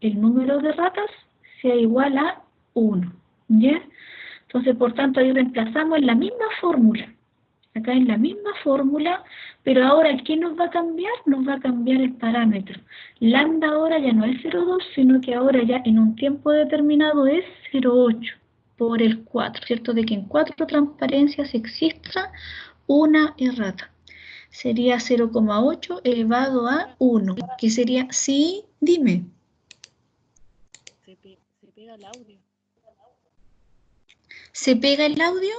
Speaker 1: el número de ratas, sea igual a 1. ¿Ya? Entonces, por tanto, ahí reemplazamos en la misma fórmula. Acá en la misma fórmula, pero ahora, ¿qué nos va a cambiar? Nos va a cambiar el parámetro. Lambda ahora ya no es 0,2, sino que ahora ya en un tiempo determinado es 0,8 por el 4, ¿cierto? De que en 4 transparencias exista una errata. Sería 0,8 elevado a 1, que sería, sí, dime.
Speaker 2: Se pega el audio.
Speaker 1: ¿Se pega el audio?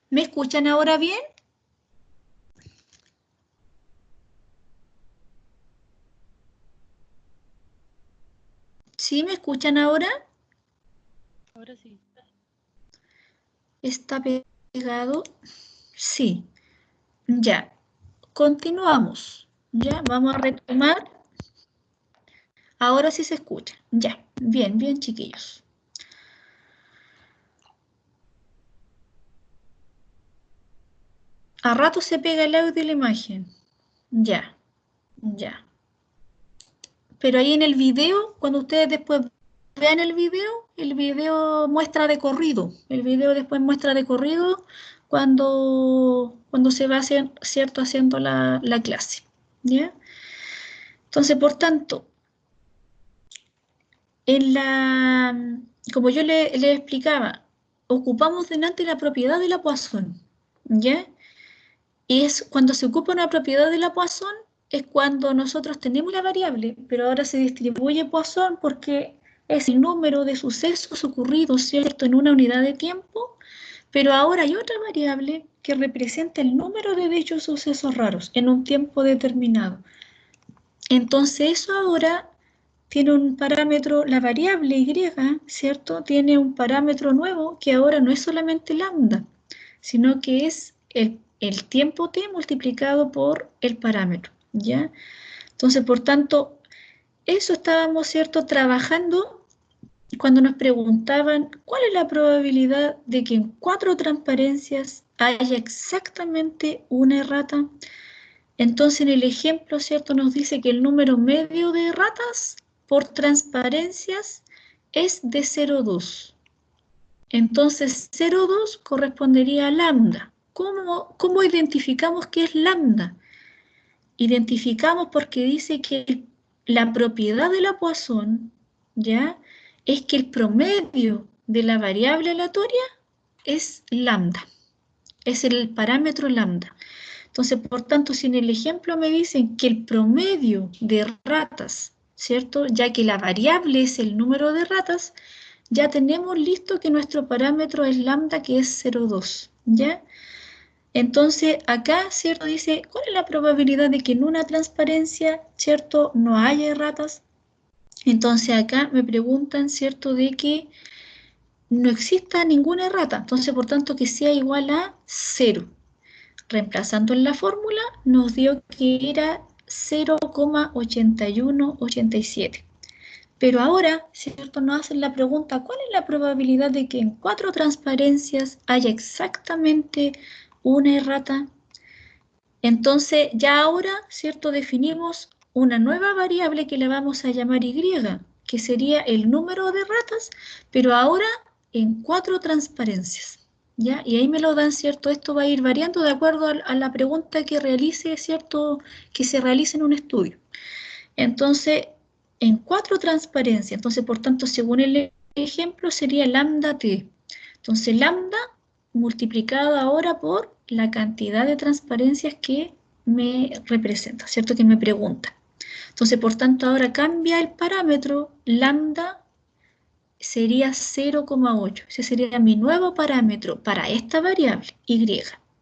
Speaker 1: ¿Me escuchan ahora bien? ¿Sí me escuchan ahora?
Speaker 4: Ahora sí.
Speaker 1: ¿Está pegado? Sí. Ya. Continuamos. Ya, vamos a retomar. Ahora sí se escucha. Ya. Bien, bien, chiquillos. A rato se pega el audio y la imagen. Ya, ya. Pero ahí en el video, cuando ustedes después vean el video muestra de corrido. El video después muestra de corrido cuando se va ¿cierto? Haciendo la clase. ¿Ya? Entonces, por tanto, como yo le explicaba, ocupamos delante la propiedad de la Poisson. ¿Ya? Y es cuando se ocupa una propiedad de la Poisson, es cuando nosotros tenemos la variable, pero ahora se distribuye Poisson porque es el número de sucesos ocurridos, ¿cierto?, en una unidad de tiempo, pero ahora hay otra variable que representa el número de dichos sucesos raros en un tiempo determinado. Entonces eso ahora tiene un parámetro, la variable y, ¿cierto?, tiene un parámetro nuevo que ahora no es solamente lambda, sino que es el tiempo t multiplicado por el parámetro, ¿ya? Entonces, por tanto, eso estábamos, ¿cierto?, trabajando cuando nos preguntaban cuál es la probabilidad de que en 4 transparencias haya exactamente una errata. Entonces, en el ejemplo, ¿cierto?, nos dice que el número medio de erratas por transparencias es de 0,2. Entonces, 0,2 correspondería a lambda. ¿Cómo identificamos qué es lambda? Identificamos porque dice que la propiedad de la Poisson, ¿ya?, es que el promedio de la variable aleatoria es lambda. Es el parámetro lambda. Entonces, por tanto, si en el ejemplo me dicen que el promedio de ratas, ¿cierto?, ya que la variable es el número de ratas, ya tenemos listo que nuestro parámetro es lambda, que es 0,2, ¿ya? Entonces, acá, ¿cierto?, dice, ¿cuál es la probabilidad de que en una transparencia, ¿cierto?, no haya erratas? Entonces, acá me preguntan, ¿cierto?, de que no exista ninguna errata. Entonces, por tanto, que sea igual a 0. Reemplazando en la fórmula, nos dio que era 0,8187. Pero ahora, ¿cierto?, nos hacen la pregunta, ¿cuál es la probabilidad de que en 4 transparencias haya exactamente una errata? Entonces, ya ahora, ¿cierto?, definimos una nueva variable que la vamos a llamar y, que sería el número de ratas, pero ahora en 4 transparencias. ¿Ya? Y ahí me lo dan, ¿cierto? Esto va a ir variando de acuerdo a la pregunta que realice, ¿cierto?, que se realice en un estudio. Entonces, en 4 transparencias, entonces, por tanto, según el ejemplo, sería lambda t. Entonces, lambda multiplicado ahora por la cantidad de transparencias que me representa, ¿cierto?, que me pregunta. Entonces, por tanto, ahora cambia el parámetro, lambda sería 0,8. Ese sería mi nuevo parámetro para esta variable, y,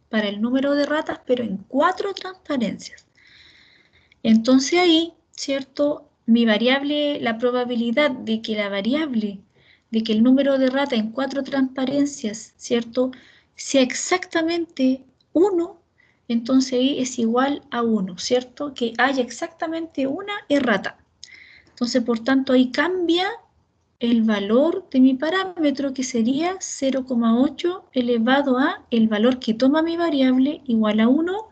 Speaker 1: para el número de ratas, pero en 4 transparencias. Entonces ahí, ¿cierto?, mi variable, la probabilidad de que la variable, de que el número de ratas en 4 transparencias, ¿cierto?, sea exactamente 1, entonces ahí es igual a 1, ¿cierto?, que haya exactamente una errata. Entonces, por tanto, ahí cambia el valor de mi parámetro, que sería 0,8 elevado a el valor que toma mi variable, igual a 1,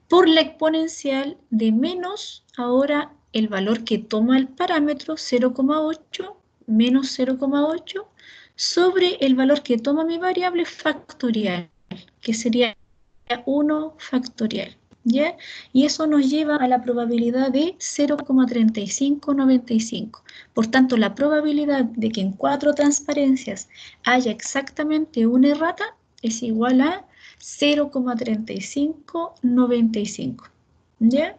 Speaker 1: por la exponencial de menos, ahora el valor que toma el parámetro, 0,8 menos 0,8, sobre el valor que toma mi variable factorial, que sería 1 factorial. ¿Ya? Y eso nos lleva a la probabilidad de 0,3595. Por tanto, la probabilidad de que en 4 transparencias haya exactamente una errata es igual a 0,3595. ¿Ya?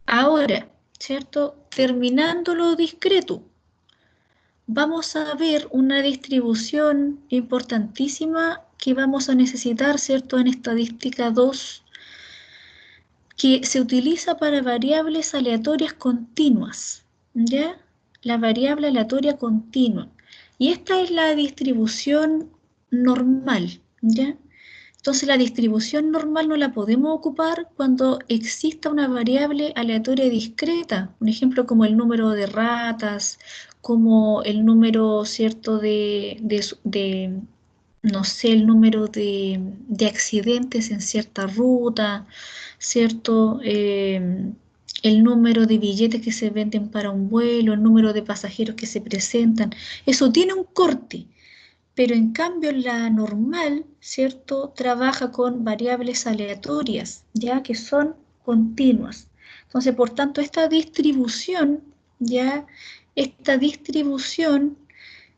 Speaker 1: Ahora, ¿cierto?, terminando lo discreto, vamos a ver una distribución importantísima que vamos a necesitar, ¿cierto?, en estadística 2, que se utiliza para variables aleatorias continuas, ¿ya? La variable aleatoria continua. Y esta es la distribución normal, ¿ya? Entonces la distribución normal no la podemos ocupar cuando exista una variable aleatoria discreta, un ejemplo como el número de ratas, como el número, ¿cierto?, no sé, el número de accidentes en cierta ruta, ¿cierto? El número de billetes que se venden para un vuelo, el número de pasajeros que se presentan, eso tiene un corte. Pero en cambio la normal, ¿cierto?, trabaja con variables aleatorias, ya que son continuas. Entonces, por tanto, esta distribución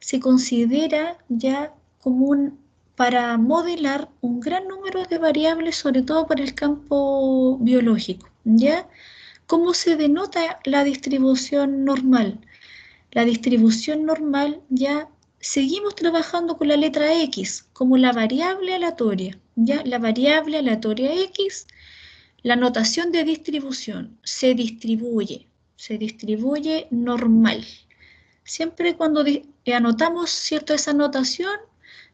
Speaker 1: se considera ya como para modelar un gran número de variables, sobre todo para el campo biológico, ¿ya? ¿Cómo se denota la distribución normal? La distribución normal ya seguimos trabajando con la letra X como la variable aleatoria. Ya la variable aleatoria X, la notación de distribución se distribuye normal. Siempre cuando anotamos, ¿cierto?, esa notación,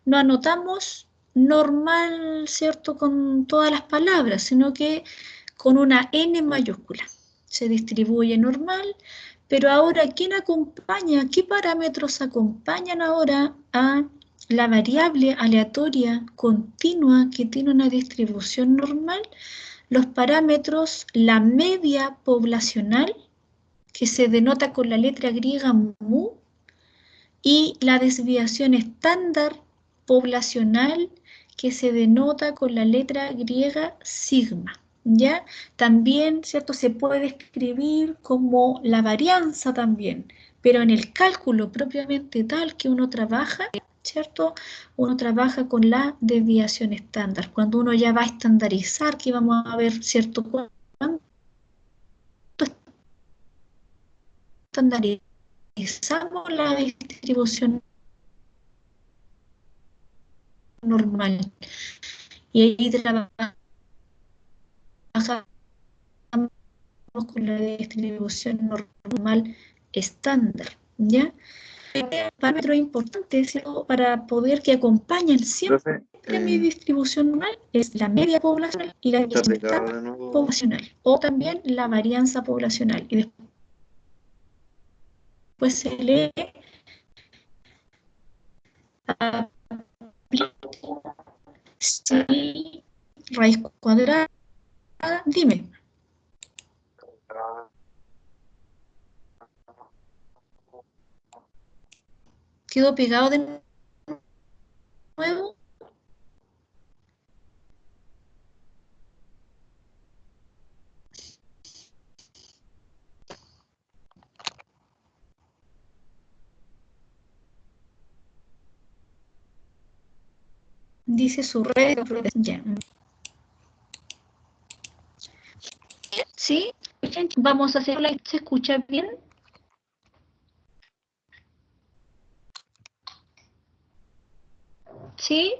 Speaker 1: no anotamos normal, ¿cierto?, con todas las palabras, sino que con una N mayúscula. Se distribuye normal, pero ahora, ¿quién acompaña? ¿Qué parámetros acompañan ahora a la variable aleatoria continua que tiene una distribución normal? Los parámetros, la media poblacional, que se denota con la letra griega mu, y la desviación estándar poblacional, que se denota con la letra griega sigma, ¿ya? También, ¿cierto?, se puede escribir como la varianza también, pero en el cálculo propiamente tal que uno trabaja, ¿cierto?, uno trabaja con la desviación estándar. Cuando uno ya va a estandarizar, que vamos a ver, ¿cierto?, cuánto estandarizamos la distribución normal. Y ahí trabajamos con la distribución normal estándar, ¿ya? Parámetros importantes para poder que acompañen siempre mi distribución normal es la media poblacional y la distribución poblacional, o también la varianza poblacional. Y después se lee a si raíz cuadrada, dime. ¿Quedó pegado de nuevo? Dice su red. Ya. ¿Sí? Vamos a hacerla. ¿Se escucha bien? ¿Sí?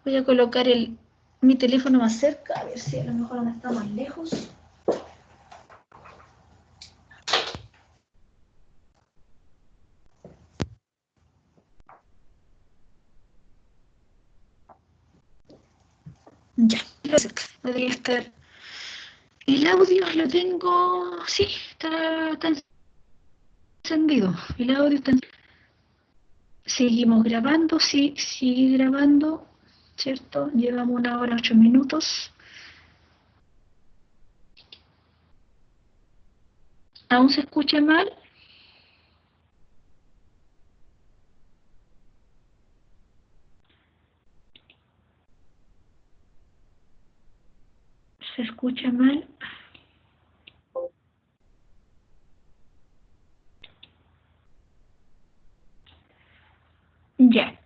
Speaker 1: Voy a colocar mi teléfono más cerca, a ver si a lo mejor no está más lejos. Ya, debería estar. El audio lo tengo, sí, está encendido. El audio está encendido. Seguimos grabando, sí, sigue grabando, ¿cierto? Llevamos 1 hora 8 minutos. ¿Aún se escucha mal? ¿Se escucha mal? Ya.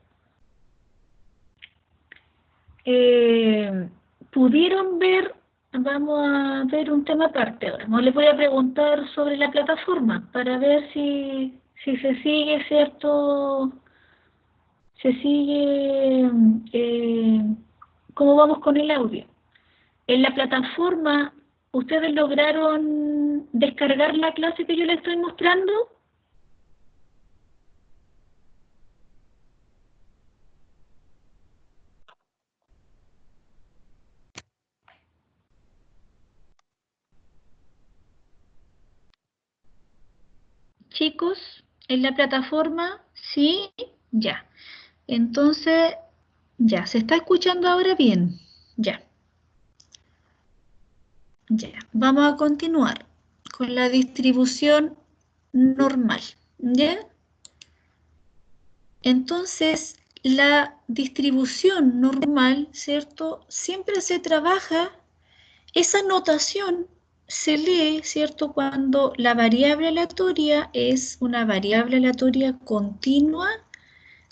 Speaker 1: ¿Pudieron ver? Vamos a ver un tema aparte ahora. No les voy a preguntar sobre la plataforma para ver si se sigue, ¿cierto? Se sigue ¿Cómo vamos con el audio? En la plataforma, ¿ustedes lograron descargar la clase que yo les estoy mostrando? Chicos, en la plataforma, sí, ya. Entonces, ya, ¿se está escuchando ahora bien? Ya. Ya, vamos a continuar con la distribución normal, ¿ya? Entonces, la distribución normal, ¿cierto? Siempre se trabaja, esa notación se lee, ¿cierto? Cuando la variable aleatoria es una variable aleatoria continua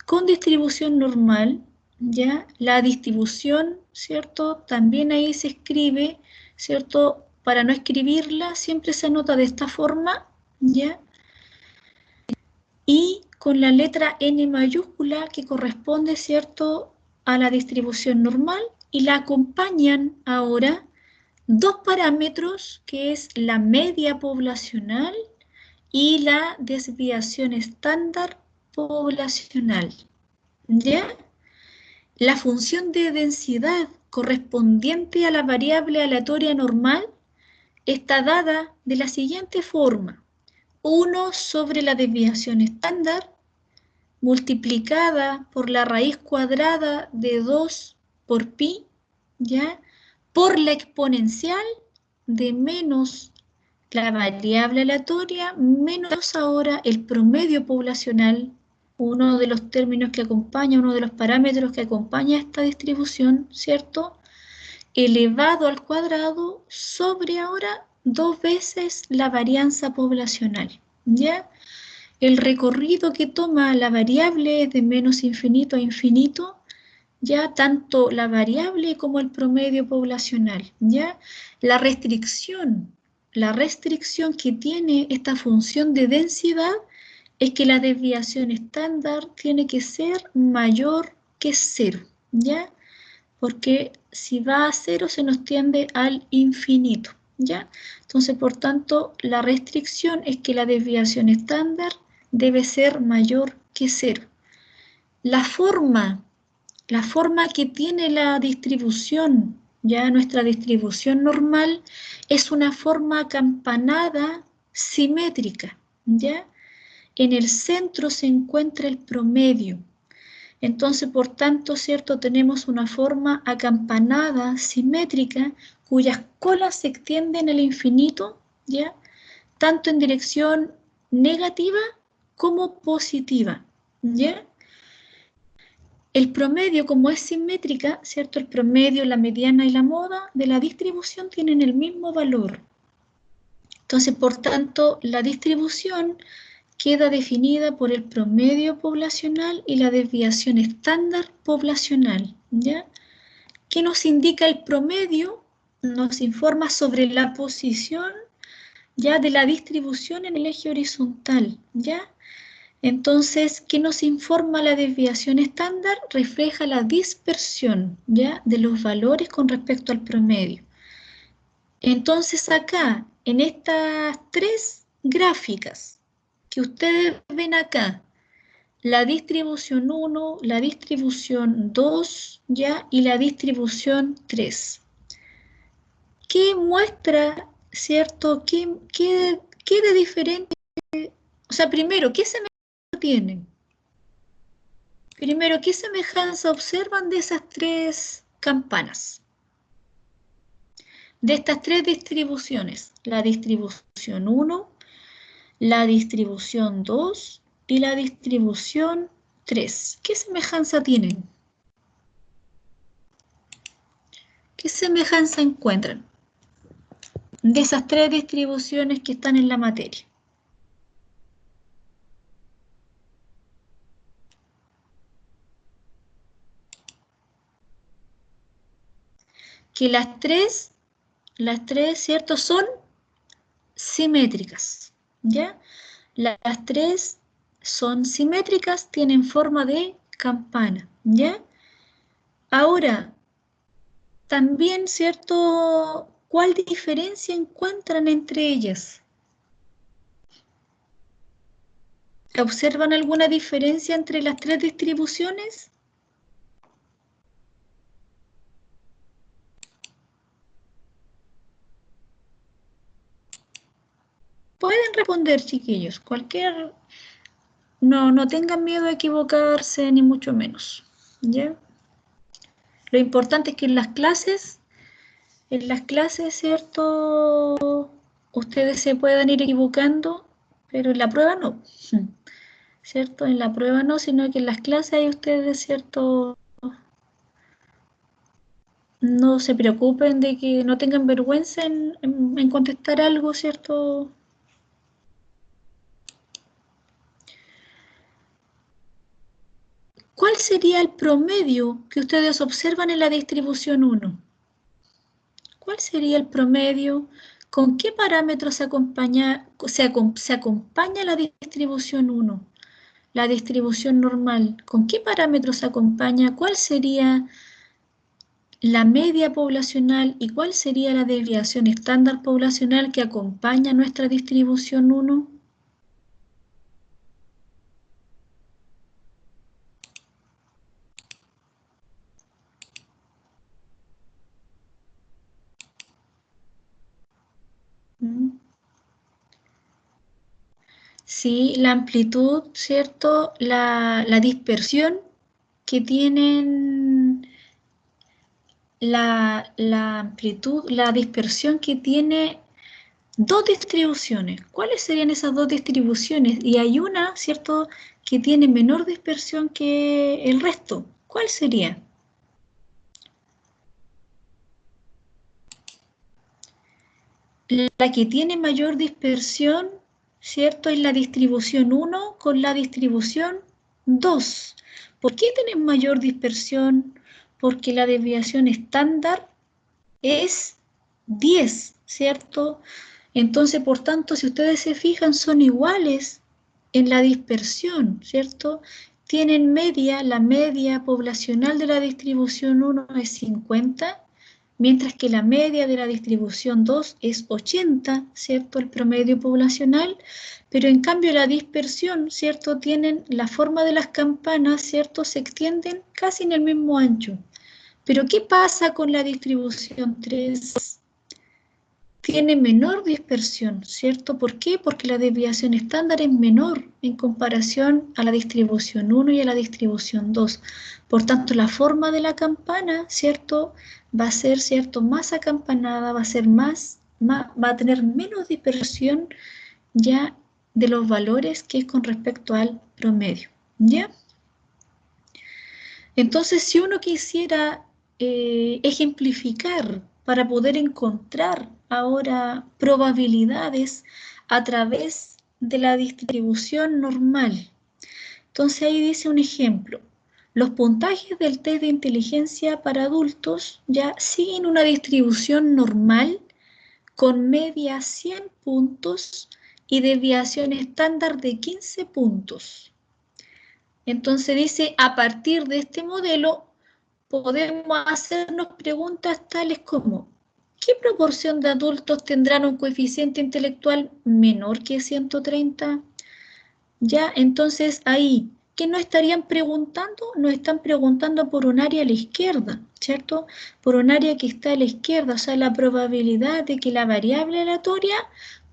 Speaker 1: con distribución normal, ¿ya? La distribución, ¿cierto? También ahí se escribe, ¿cierto? Para no escribirla, siempre se anota de esta forma, ¿ya? Y con la letra N mayúscula que corresponde, ¿cierto?, a la distribución normal, y la acompañan ahora dos parámetros, que es la media poblacional y la desviación estándar poblacional, ¿ya? La función de densidad correspondiente a la variable aleatoria normal está dada de la siguiente forma: 1 sobre la desviación estándar multiplicada por la raíz cuadrada de 2 por pi, ¿ya? Por la exponencial de menos la variable aleatoria menos ahora el promedio poblacional, uno de los términos que acompaña, uno de los parámetros que acompaña esta distribución, ¿cierto? Elevado al cuadrado sobre ahora 2 veces la varianza poblacional, ¿ya? El recorrido que toma la variable es de menos infinito a infinito, ya tanto la variable como el promedio poblacional, ¿ya? La restricción que tiene esta función de densidad es que la desviación estándar tiene que ser mayor que 0, ¿ya? Porque si va a 0 se nos tiende al infinito, ¿ya? Entonces, por tanto, la restricción es que la desviación estándar debe ser mayor que 0. La forma que tiene la distribución, ya nuestra distribución normal, es una forma acampanada simétrica, ¿ya? En el centro se encuentra el promedio. Entonces, por tanto, ¿cierto? Tenemos una forma acampanada simétrica cuyas colas se extienden al infinito, ¿ya? Tanto en dirección negativa como positiva, ¿ya? El promedio, como es simétrica, ¿cierto? El promedio, la mediana y la moda de la distribución tienen el mismo valor. Entonces, por tanto, la distribución queda definida por el promedio poblacional y la desviación estándar poblacional, ¿ya? ¿Qué nos indica el promedio? Nos informa sobre la posición, ya, de la distribución en el eje horizontal, ¿ya? Entonces, ¿qué nos informa la desviación estándar? Refleja la dispersión, ¿ya?, de los valores con respecto al promedio. Entonces, acá, en estas tres gráficas que ustedes ven acá, la distribución 1, la distribución 2, ¿ya?, y la distribución 3. ¿Qué muestra, cierto? ¿Qué de diferente? O sea, primero, ¿qué semejanza tienen? Primero, ¿qué semejanza observan de esas tres campanas? De estas tres distribuciones, la distribución 1, la distribución 2 y la distribución 3. ¿Qué semejanza tienen? ¿Qué semejanza encuentran de esas tres distribuciones que están en la materia? Que las tres, ¿cierto?, son simétricas, ¿ya? Las tres son simétricas, tienen forma de campana, ¿ya? Ahora, también, ¿cierto? ¿Cuál diferencia encuentran entre ellas? ¿Observan alguna diferencia entre las tres distribuciones? Pueden responder, chiquillos, no tengan miedo a equivocarse, ni mucho menos, ¿ya? Lo importante es que en las clases, ¿cierto? Ustedes se puedan ir equivocando, pero en la prueba no, ¿cierto? En la prueba no, sino que en las clases hay ustedes, ¿cierto? No se preocupen de que no tengan vergüenza en contestar algo, ¿cierto? ¿Cuál sería el promedio que ustedes observan en la distribución 1? ¿Cuál sería el promedio? ¿Con qué parámetros se acompaña la distribución 1? La distribución normal. ¿Con qué parámetros se acompaña? ¿Cuál sería la media poblacional y cuál sería la desviación estándar poblacional que acompaña nuestra distribución 1? Sí, la amplitud, ¿cierto? La dispersión que tienen, la amplitud, la dispersión que tiene dos distribuciones. ¿Cuáles serían esas dos distribuciones? Y hay una, ¿cierto?, que tiene menor dispersión que el resto. ¿Cuál sería? La que tiene mayor dispersión, ¿cierto?, es la distribución 1 con la distribución 2. ¿Por qué tienen mayor dispersión? Porque la desviación estándar es 10, ¿cierto? Entonces, por tanto, si ustedes se fijan, son iguales en la dispersión, ¿cierto? Tienen media, la media poblacional de la distribución 1 es 50, mientras que la media de la distribución 2 es 80, ¿cierto? El promedio poblacional, pero en cambio la dispersión, ¿cierto? Tienen la forma de las campanas, ¿cierto? Se extienden casi en el mismo ancho. Pero ¿qué pasa con la distribución 3? Tiene menor dispersión, ¿cierto? ¿Por qué? Porque la desviación estándar es menor en comparación a la distribución 1 y a la distribución 2. Por tanto, la forma de la campana, ¿cierto?, va a ser, ¿cierto?, más acampanada, va a tener menos dispersión ya de los valores que es con respecto al promedio, ¿ya? Entonces, si uno quisiera ejemplificar para poder encontrar ahora probabilidades a través de la distribución normal. Entonces ahí dice un ejemplo. Los puntajes del test de inteligencia para adultos ya siguen una distribución normal con media 100 puntos y desviación estándar de 15 puntos. Entonces dice, a partir de este modelo podemos hacernos preguntas tales como, ¿qué proporción de adultos tendrán un coeficiente intelectual menor que 130? Ya, entonces ahí, ¿qué nos estarían preguntando? Nos están preguntando por un área a la izquierda, ¿cierto? Por un área que está a la izquierda, o sea, la probabilidad de que la variable aleatoria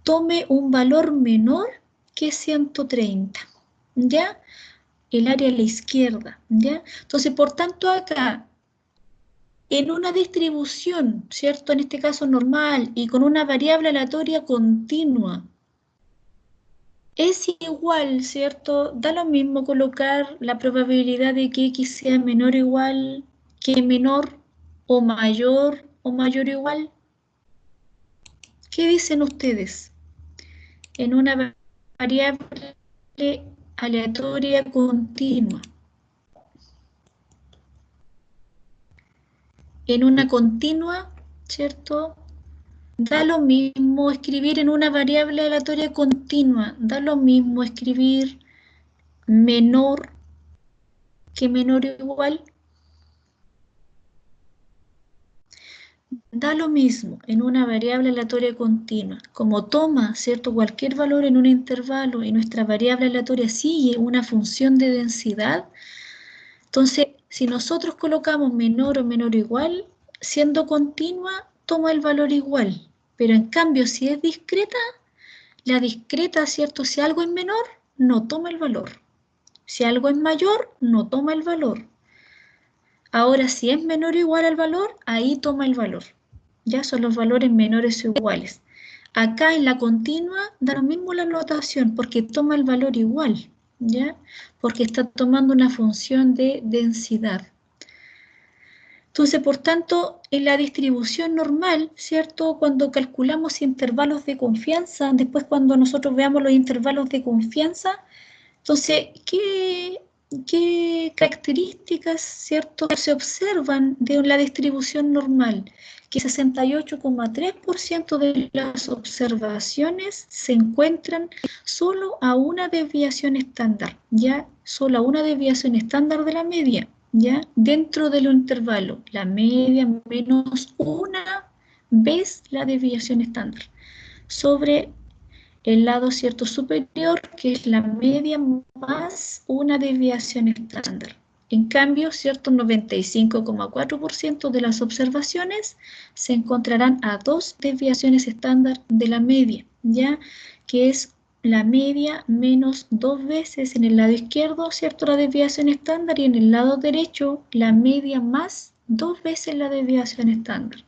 Speaker 1: tome un valor menor que 130, ¿ya? El área a la izquierda, ¿ya? Entonces, por tanto, acá, en una distribución, ¿cierto? En este caso normal y con una variable aleatoria continua, es igual, ¿cierto? Da lo mismo colocar la probabilidad de que X sea menor o igual que menor o mayor o igual. ¿Qué dicen ustedes? En una variable aleatoria continua. En una continua, ¿cierto? Da lo mismo escribir en una variable aleatoria continua. Da lo mismo escribir menor que menor o igual. da lo mismo en una variable aleatoria continua. Como toma, ¿cierto?, cualquier valor en un intervalo y nuestra variable aleatoria sigue una función de densidad, entonces, si nosotros colocamos menor o menor o igual, siendo continua, toma el valor igual. Pero en cambio, si es discreta, la discreta, ¿cierto?, si algo es menor, no toma el valor. Si algo es mayor, no toma el valor. Ahora, si es menor o igual al valor, ahí toma el valor. Ya son los valores menores o iguales. Acá en la continua da lo mismo la notación porque toma el valor igual, ¿ya? Porque está tomando una función de densidad. Entonces, por tanto, en la distribución normal, ¿cierto? Cuando calculamos intervalos de confianza, después cuando nosotros veamos los intervalos de confianza, entonces, ¿qué características, ¿cierto?, se observan de la distribución normal? Que 68,3% de las observaciones se encuentran solo a una desviación estándar, ¿ya? Solo a una desviación estándar de la media, ¿ya? Dentro de lo intervalo, la media menos una vez la desviación estándar sobre el lado, ¿cierto?, superior, que es la media más una desviación estándar. En cambio, ¿cierto?, 95,4% de las observaciones se encontrarán a dos desviaciones estándar de la media, ¿ya? Que es la media menos dos veces en el lado izquierdo, ¿cierto?, la desviación estándar, y en el lado derecho la media más dos veces la desviación estándar.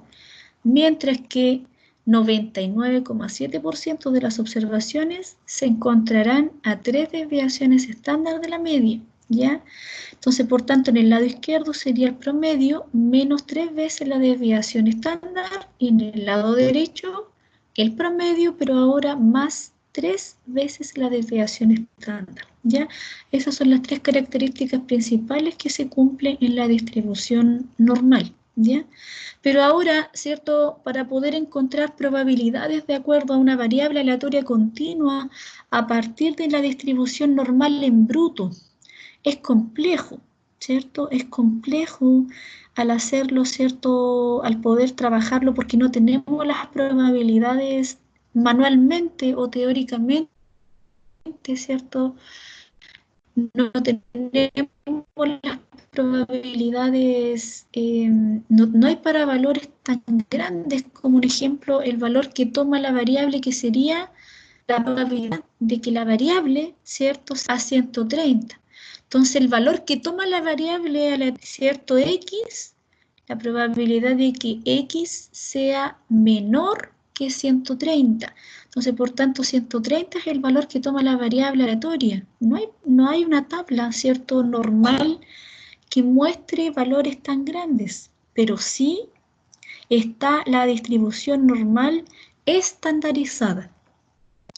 Speaker 1: Mientras que 99,7% de las observaciones se encontrarán a tres desviaciones estándar de la media, ¿ya? Entonces, por tanto, en el lado izquierdo sería el promedio menos tres veces la desviación estándar, y en el lado derecho el promedio, pero ahora más tres veces la desviación estándar, ¿ya? Esas son las tres características principales que se cumplen en la distribución normal, ¿ya? Pero ahora, ¿cierto?, para poder encontrar probabilidades de acuerdo a una variable aleatoria continua a partir de la distribución normal en bruto, es complejo, ¿cierto? Es complejo al hacerlo, ¿cierto?, al poder trabajarlo porque no tenemos las probabilidades manualmente o teóricamente, ¿cierto? No tenemos las probabilidades, no hay para valores tan grandes como, por ejemplo, el valor que toma la variable, que sería la probabilidad de que la variable, ¿cierto?, sea 130. Entonces, el valor que toma la variable, ¿cierto?, x, la probabilidad de que x sea menor que 130. Entonces, por tanto, 130 es el valor que toma la variable aleatoria. No hay una tabla, ¿cierto?, normal que muestre valores tan grandes, pero sí está la distribución normal estandarizada.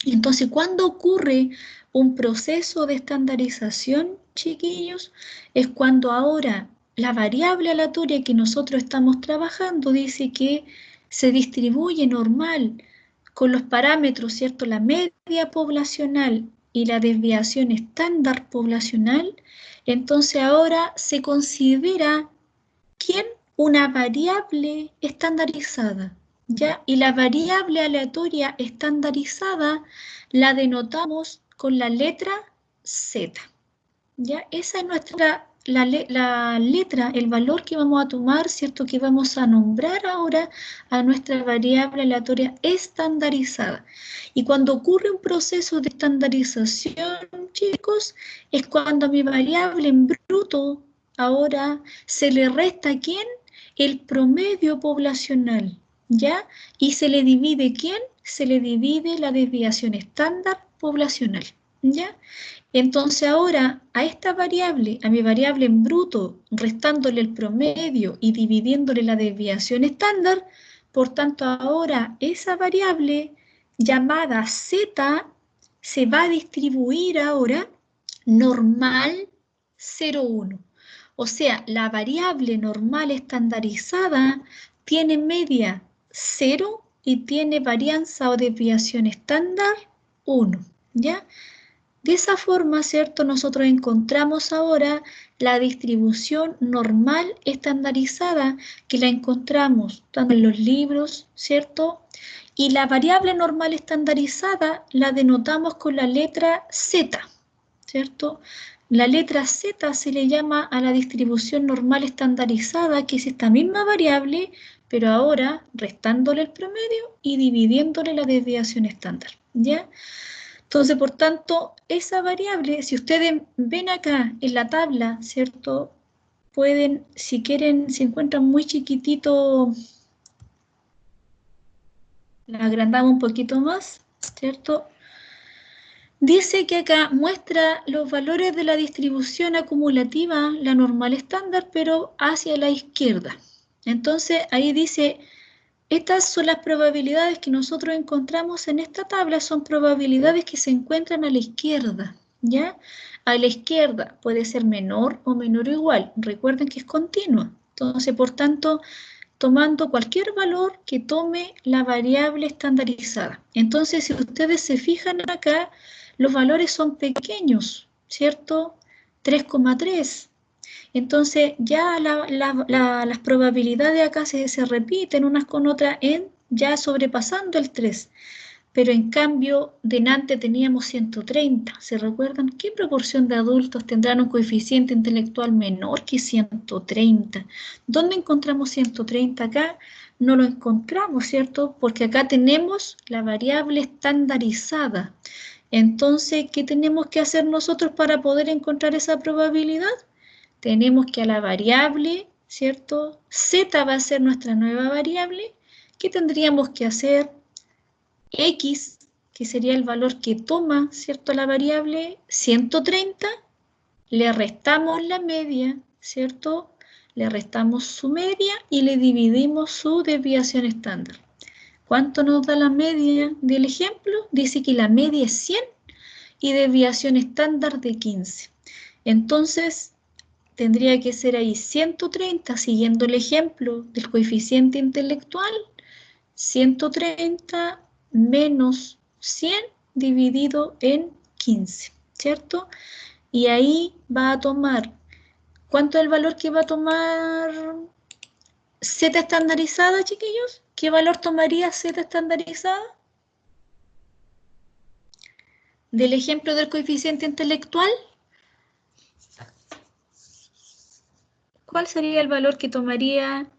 Speaker 1: Entonces, ¿cuándo ocurre un proceso de estandarización, chiquillos? Es cuando ahora la variable aleatoria que nosotros estamos trabajando dice que se distribuye normal con los parámetros, ¿cierto?, la media poblacional y la desviación estándar poblacional. Entonces ahora se considera, ¿quién? Una variable estandarizada, ¿ya? Y la variable aleatoria estandarizada la denotamos con la letra Z, ¿ya? Esa es la letra, el valor que vamos a tomar, ¿cierto?, que vamos a nombrar ahora a nuestra variable aleatoria estandarizada. Y cuando ocurre un proceso de estandarización, chicos, es cuando a mi variable en bruto ahora se le resta ¿a quién? El promedio poblacional, ¿ya? Y se le divide ¿quién? Se le divide la desviación estándar poblacional, ¿ya? Entonces ahora a esta variable, a mi variable en bruto, restándole el promedio y dividiéndole la desviación estándar, por tanto ahora esa variable llamada Z se va a distribuir ahora normal 0,1. O sea, la variable normal estandarizada tiene media 0 y tiene varianza o desviación estándar 1, ¿ya? De esa forma, ¿cierto? Nosotros encontramos ahora la distribución normal estandarizada, que la encontramos tanto en los libros, ¿cierto? Y la variable normal estandarizada la denotamos con la letra Z, ¿cierto? La letra Z se le llama a la distribución normal estandarizada, que es esta misma variable, pero ahora restándole el promedio y dividiéndole la desviación estándar, ¿ya? Entonces, por tanto, esa variable, si ustedes ven acá en la tabla, ¿cierto? Pueden, si quieren, si encuentran muy chiquitito, la agrandamos un poquito más, ¿cierto? Dice que acá muestra los valores de la distribución acumulativa, la normal estándar, pero hacia la izquierda. Entonces, ahí dice, estas son las probabilidades que nosotros encontramos en esta tabla, son probabilidades que se encuentran a la izquierda, ¿ya? A la izquierda puede ser menor o menor o igual. Recuerden que es continua. Entonces, por tanto, tomando cualquier valor que tome la variable estandarizada. Entonces, si ustedes se fijan acá, los valores son pequeños, ¿cierto? 3,3. Entonces, ya las probabilidades acá se repiten unas con otras ya sobrepasando el 3. Pero en cambio, delante teníamos 130. ¿Se recuerdan qué proporción de adultos tendrán un coeficiente intelectual menor que 130? ¿Dónde encontramos 130 acá? No lo encontramos, ¿cierto? Porque acá tenemos la variable estandarizada. Entonces, ¿qué tenemos que hacer nosotros para poder encontrar esa probabilidad? Tenemos que a la variable, ¿cierto? Z va a ser nuestra nueva variable. ¿Qué tendríamos que hacer? X, que sería el valor que toma, ¿cierto? La variable 130, le restamos la media, ¿cierto? Le restamos su media y le dividimos su desviación estándar. ¿Cuánto nos da la media del ejemplo? Dice que la media es 100 y desviación estándar de 15. Entonces, tendría que ser ahí 130, siguiendo el ejemplo del coeficiente intelectual, 130 menos 100 dividido en 15, ¿cierto? Y ahí va a tomar, ¿cuánto es el valor que va a tomar Z estandarizada, chiquillos? ¿Qué valor tomaría Z estandarizada? Del ejemplo del coeficiente intelectual, ¿cuál sería el valor que tomaría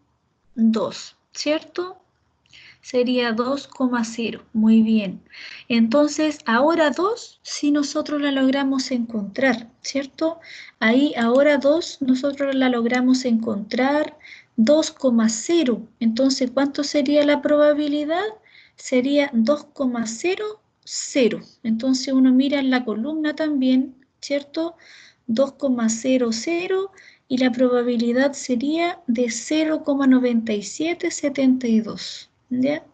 Speaker 1: 2, ¿cierto? Sería 2,0. Muy bien. Entonces, ahora 2, si nosotros la logramos encontrar, ¿cierto? Ahí, ahora 2, nosotros la logramos encontrar 2,0. Entonces, ¿cuánto sería la probabilidad? Sería 2,00. Entonces, uno mira en la columna también, ¿cierto? 2,00 y la probabilidad sería de 0,9772. ¿Ya?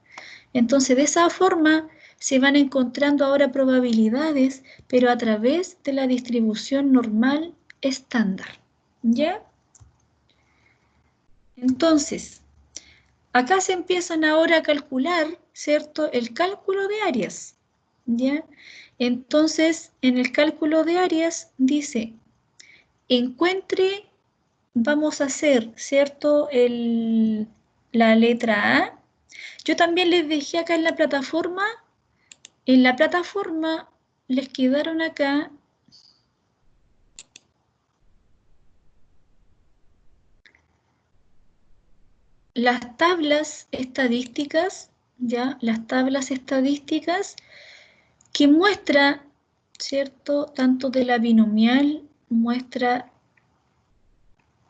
Speaker 1: Entonces, de esa forma se van encontrando ahora probabilidades, pero a través de la distribución normal estándar. ¿Ya? Entonces, acá se empiezan ahora a calcular, ¿cierto? El cálculo de áreas. ¿Ya? Entonces, en el cálculo de áreas dice, encuentre, vamos a hacer, ¿cierto? La letra A. Yo también les dejé acá en la plataforma les quedaron acá las tablas estadísticas, ¿ya? Las tablas estadísticas que muestra, ¿cierto? Tanto de la binomial, muestra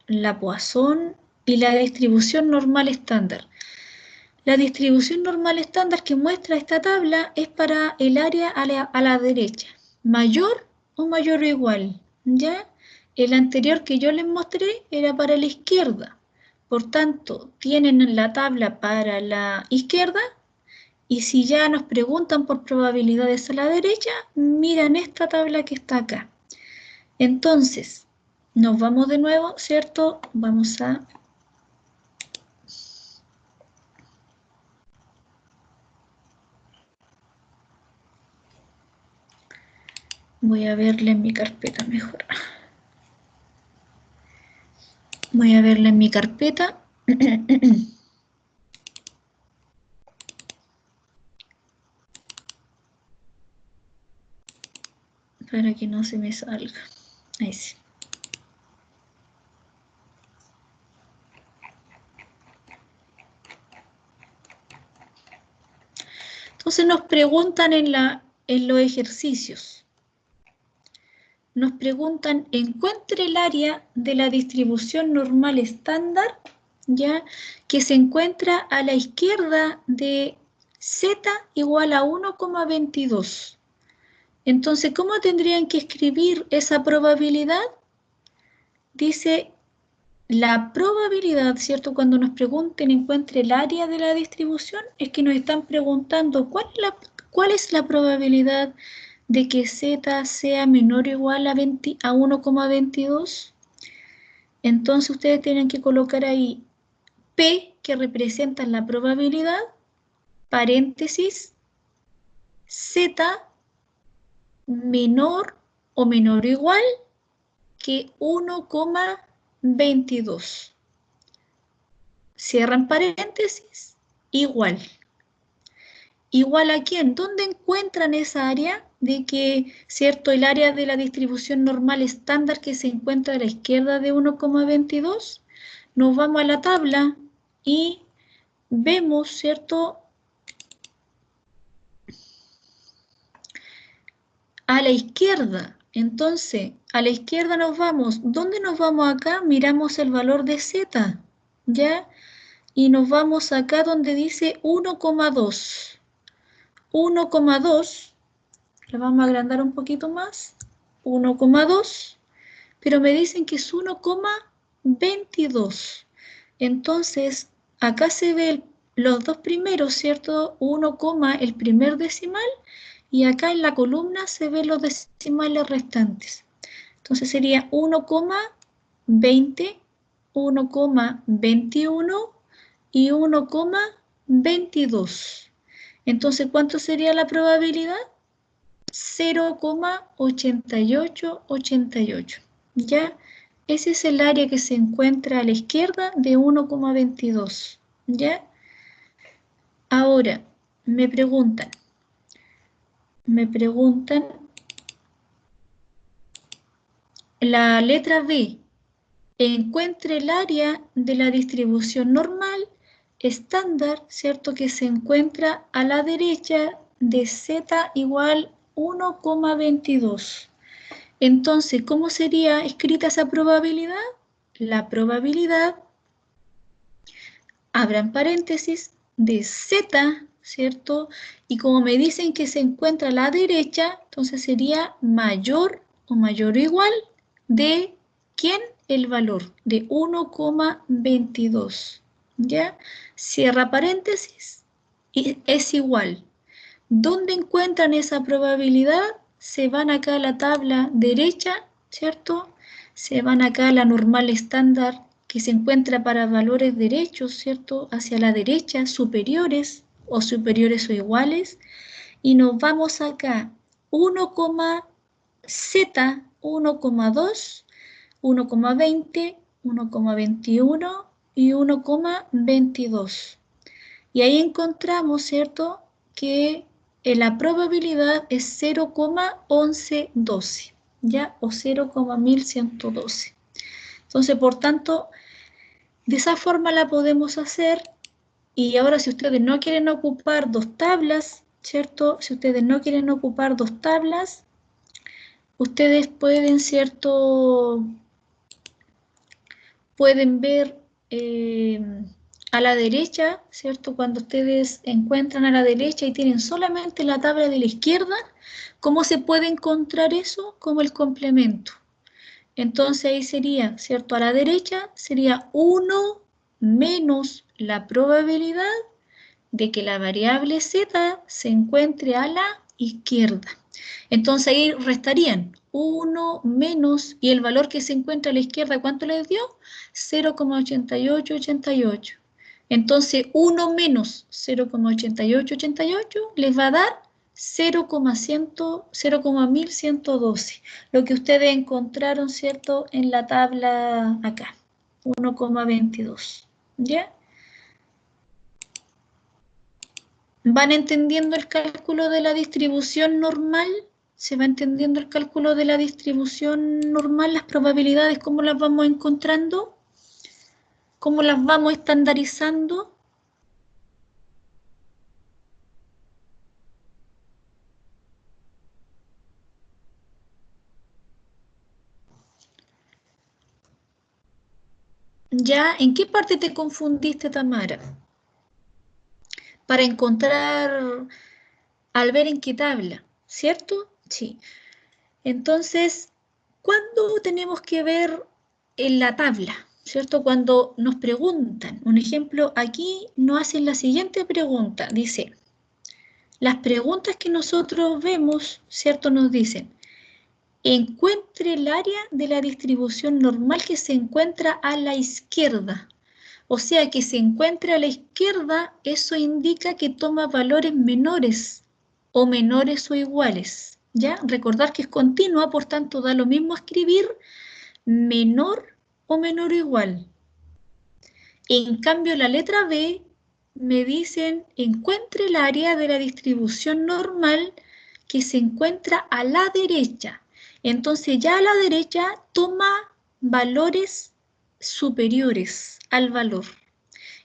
Speaker 1: la Poisson y la distribución normal estándar. La distribución normal estándar que muestra esta tabla es para el área a la derecha, mayor o mayor o igual, ¿ya? El anterior que yo les mostré era para la izquierda. Por tanto, tienen la tabla para la izquierda y si ya nos preguntan por probabilidades a la derecha, miran esta tabla que está acá. Entonces, nos vamos de nuevo, ¿cierto? Vamos a... Voy a verla en mi carpeta mejor. Voy a verla en mi carpeta. Para que no se me salga. Ahí sí. Entonces nos preguntan en los ejercicios. Nos preguntan, encuentre el área de la distribución normal estándar, ya, que se encuentra a la izquierda de z igual a 1,22. Entonces, ¿cómo tendrían que escribir esa probabilidad? Dice, la probabilidad, ¿cierto? Cuando nos pregunten encuentre el área de la distribución, es que nos están preguntando cuál es la probabilidad de que z sea menor o igual a 1,22. Entonces ustedes tienen que colocar ahí P, que representa la probabilidad, paréntesis, z menor o igual que 1,22. Cierran paréntesis, igual. ¿Igual a quién? ¿Dónde encuentran esa área? De que, ¿cierto? El área de la distribución normal estándar que se encuentra a la izquierda de 1,22. Nos vamos a la tabla y vemos, ¿cierto? A la izquierda. Entonces, a la izquierda nos vamos. ¿Dónde nos vamos acá? Miramos el valor de z, ¿ya? Y nos vamos acá donde dice 1,2. 1,2, la vamos a agrandar un poquito más, 1,2, pero me dicen que es 1,22. Entonces, acá se ve los dos primeros, ¿cierto? 1, el primer decimal, y acá en la columna se ven los decimales restantes. Entonces sería 1,20, 1,21 y 1,22. Entonces, ¿cuánto sería la probabilidad? 0,8888. ¿Ya? Ese es el área que se encuentra a la izquierda de 1,22. ¿Ya? Ahora, me preguntan, la letra B, encuentre el área de la distribución normal estándar, ¿cierto? Que se encuentra a la derecha de z igual 1,22. Entonces, ¿cómo sería escrita esa probabilidad? La probabilidad, abran paréntesis, de z, ¿cierto? Y como me dicen que se encuentra a la derecha, entonces sería mayor o igual de, ¿quién? El valor de 1,22. ¿Ya? Cierra paréntesis y es igual. ¿Dónde encuentran esa probabilidad? Se van acá a la tabla derecha, ¿cierto? Se van acá a la normal estándar que se encuentra para valores derechos, ¿cierto? Hacia la derecha, superiores o iguales. Y nos vamos acá, 1,z, 1,2, 1,20, 1,21 y 1,22. Y ahí encontramos, ¿cierto?, que la probabilidad es 0,1112, ¿ya? O 0,1112. Entonces, por tanto, de esa forma la podemos hacer. Y ahora, si ustedes no quieren ocupar dos tablas, ¿cierto? Si ustedes no quieren ocupar dos tablas, ustedes pueden, ¿cierto? Pueden ver a la derecha, ¿cierto? Cuando ustedes encuentran a la derecha y tienen solamente la tabla de la izquierda, ¿cómo se puede encontrar eso? Como el complemento. Entonces ahí sería, ¿cierto? A la derecha sería 1 menos la probabilidad de que la variable z se encuentre a la izquierda. Entonces ahí restarían 1 menos, y el valor que se encuentra a la izquierda, ¿cuánto les dio? 0,8888. Entonces 1 menos 0,8888 les va a dar 0,1112, lo que ustedes encontraron, ¿cierto?, en la tabla acá, 1,22, ¿ya? ¿Van entendiendo el cálculo de la distribución normal? ¿Se va entendiendo el cálculo de la distribución normal, las probabilidades, cómo las vamos encontrando? ¿Cómo las vamos estandarizando? ¿Ya? ¿En qué parte te confundiste, Tamara? Para encontrar, al ver en qué tabla, ¿cierto? Sí. Entonces, ¿cuándo tenemos que ver en la tabla? ¿Cierto? Cuando nos preguntan, un ejemplo, aquí nos hacen la siguiente pregunta, dice, las preguntas que nosotros vemos, ¿cierto? Nos dicen, encuentre el área de la distribución normal que se encuentra a la izquierda. O sea, que se encuentra a la izquierda, eso indica que toma valores menores o menores o iguales. ¿Ya? Recordar que es continua, por tanto, da lo mismo escribir menor o menor o igual. En cambio, la letra B me dicen, encuentre el área de la distribución normal que se encuentra a la derecha. Entonces, ya a la derecha toma valores superiores al valor.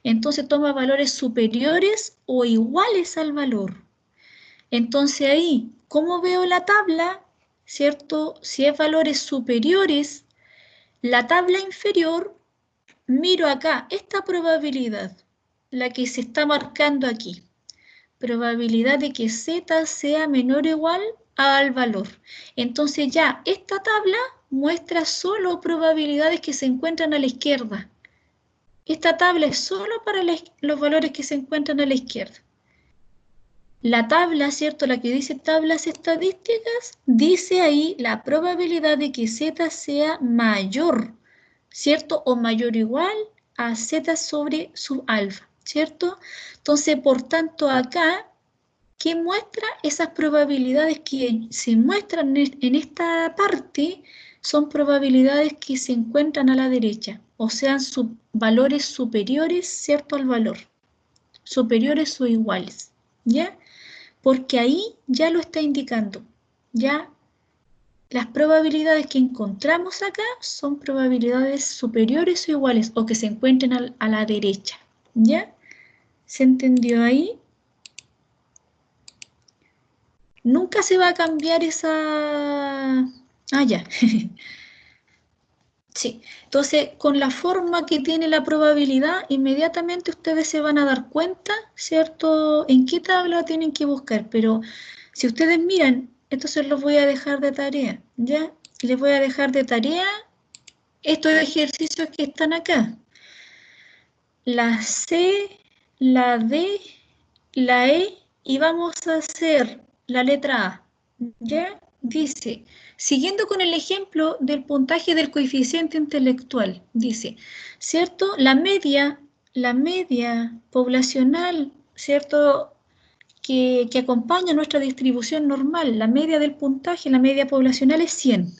Speaker 1: Entonces toma valores superiores o iguales al valor. Entonces ahí, ¿cómo veo la tabla? ¿Cierto? Si es valores superiores, la tabla inferior, miro acá esta probabilidad, la que se está marcando aquí. Probabilidad de que Z sea menor o igual al valor. Entonces ya esta tabla muestra solo probabilidades que se encuentran a la izquierda. Esta tabla es solo para los valores que se encuentran a la izquierda. La tabla, ¿cierto? La que dice tablas estadísticas, dice ahí la probabilidad de que Z sea mayor, ¿cierto? O mayor o igual a Z sobre sub alfa, ¿cierto? Entonces, por tanto, acá, ¿qué muestra? Esas probabilidades que se muestran en esta parte son probabilidades que se encuentran a la derecha, o sean valores superiores, ¿cierto?, al valor, superiores o iguales, ¿ya? Porque ahí ya lo está indicando, ya las probabilidades que encontramos acá son probabilidades superiores o iguales, o que se encuentren a la derecha, ¿ya? ¿Se entendió ahí? Nunca se va a cambiar esa... Ah, ya. Sí, entonces con la forma que tiene la probabilidad, inmediatamente ustedes se van a dar cuenta, ¿cierto?, en qué tabla tienen que buscar. Pero si ustedes miran, entonces los voy a dejar de tarea, ¿ya? Les voy a dejar de tarea estos ejercicios que están acá. La C, la D, la E, y vamos a hacer la letra A, ¿ya? Dice, siguiendo con el ejemplo del puntaje del coeficiente intelectual, dice, ¿cierto? La media poblacional, ¿cierto?, que acompaña nuestra distribución normal, la media del puntaje, la media poblacional es 100.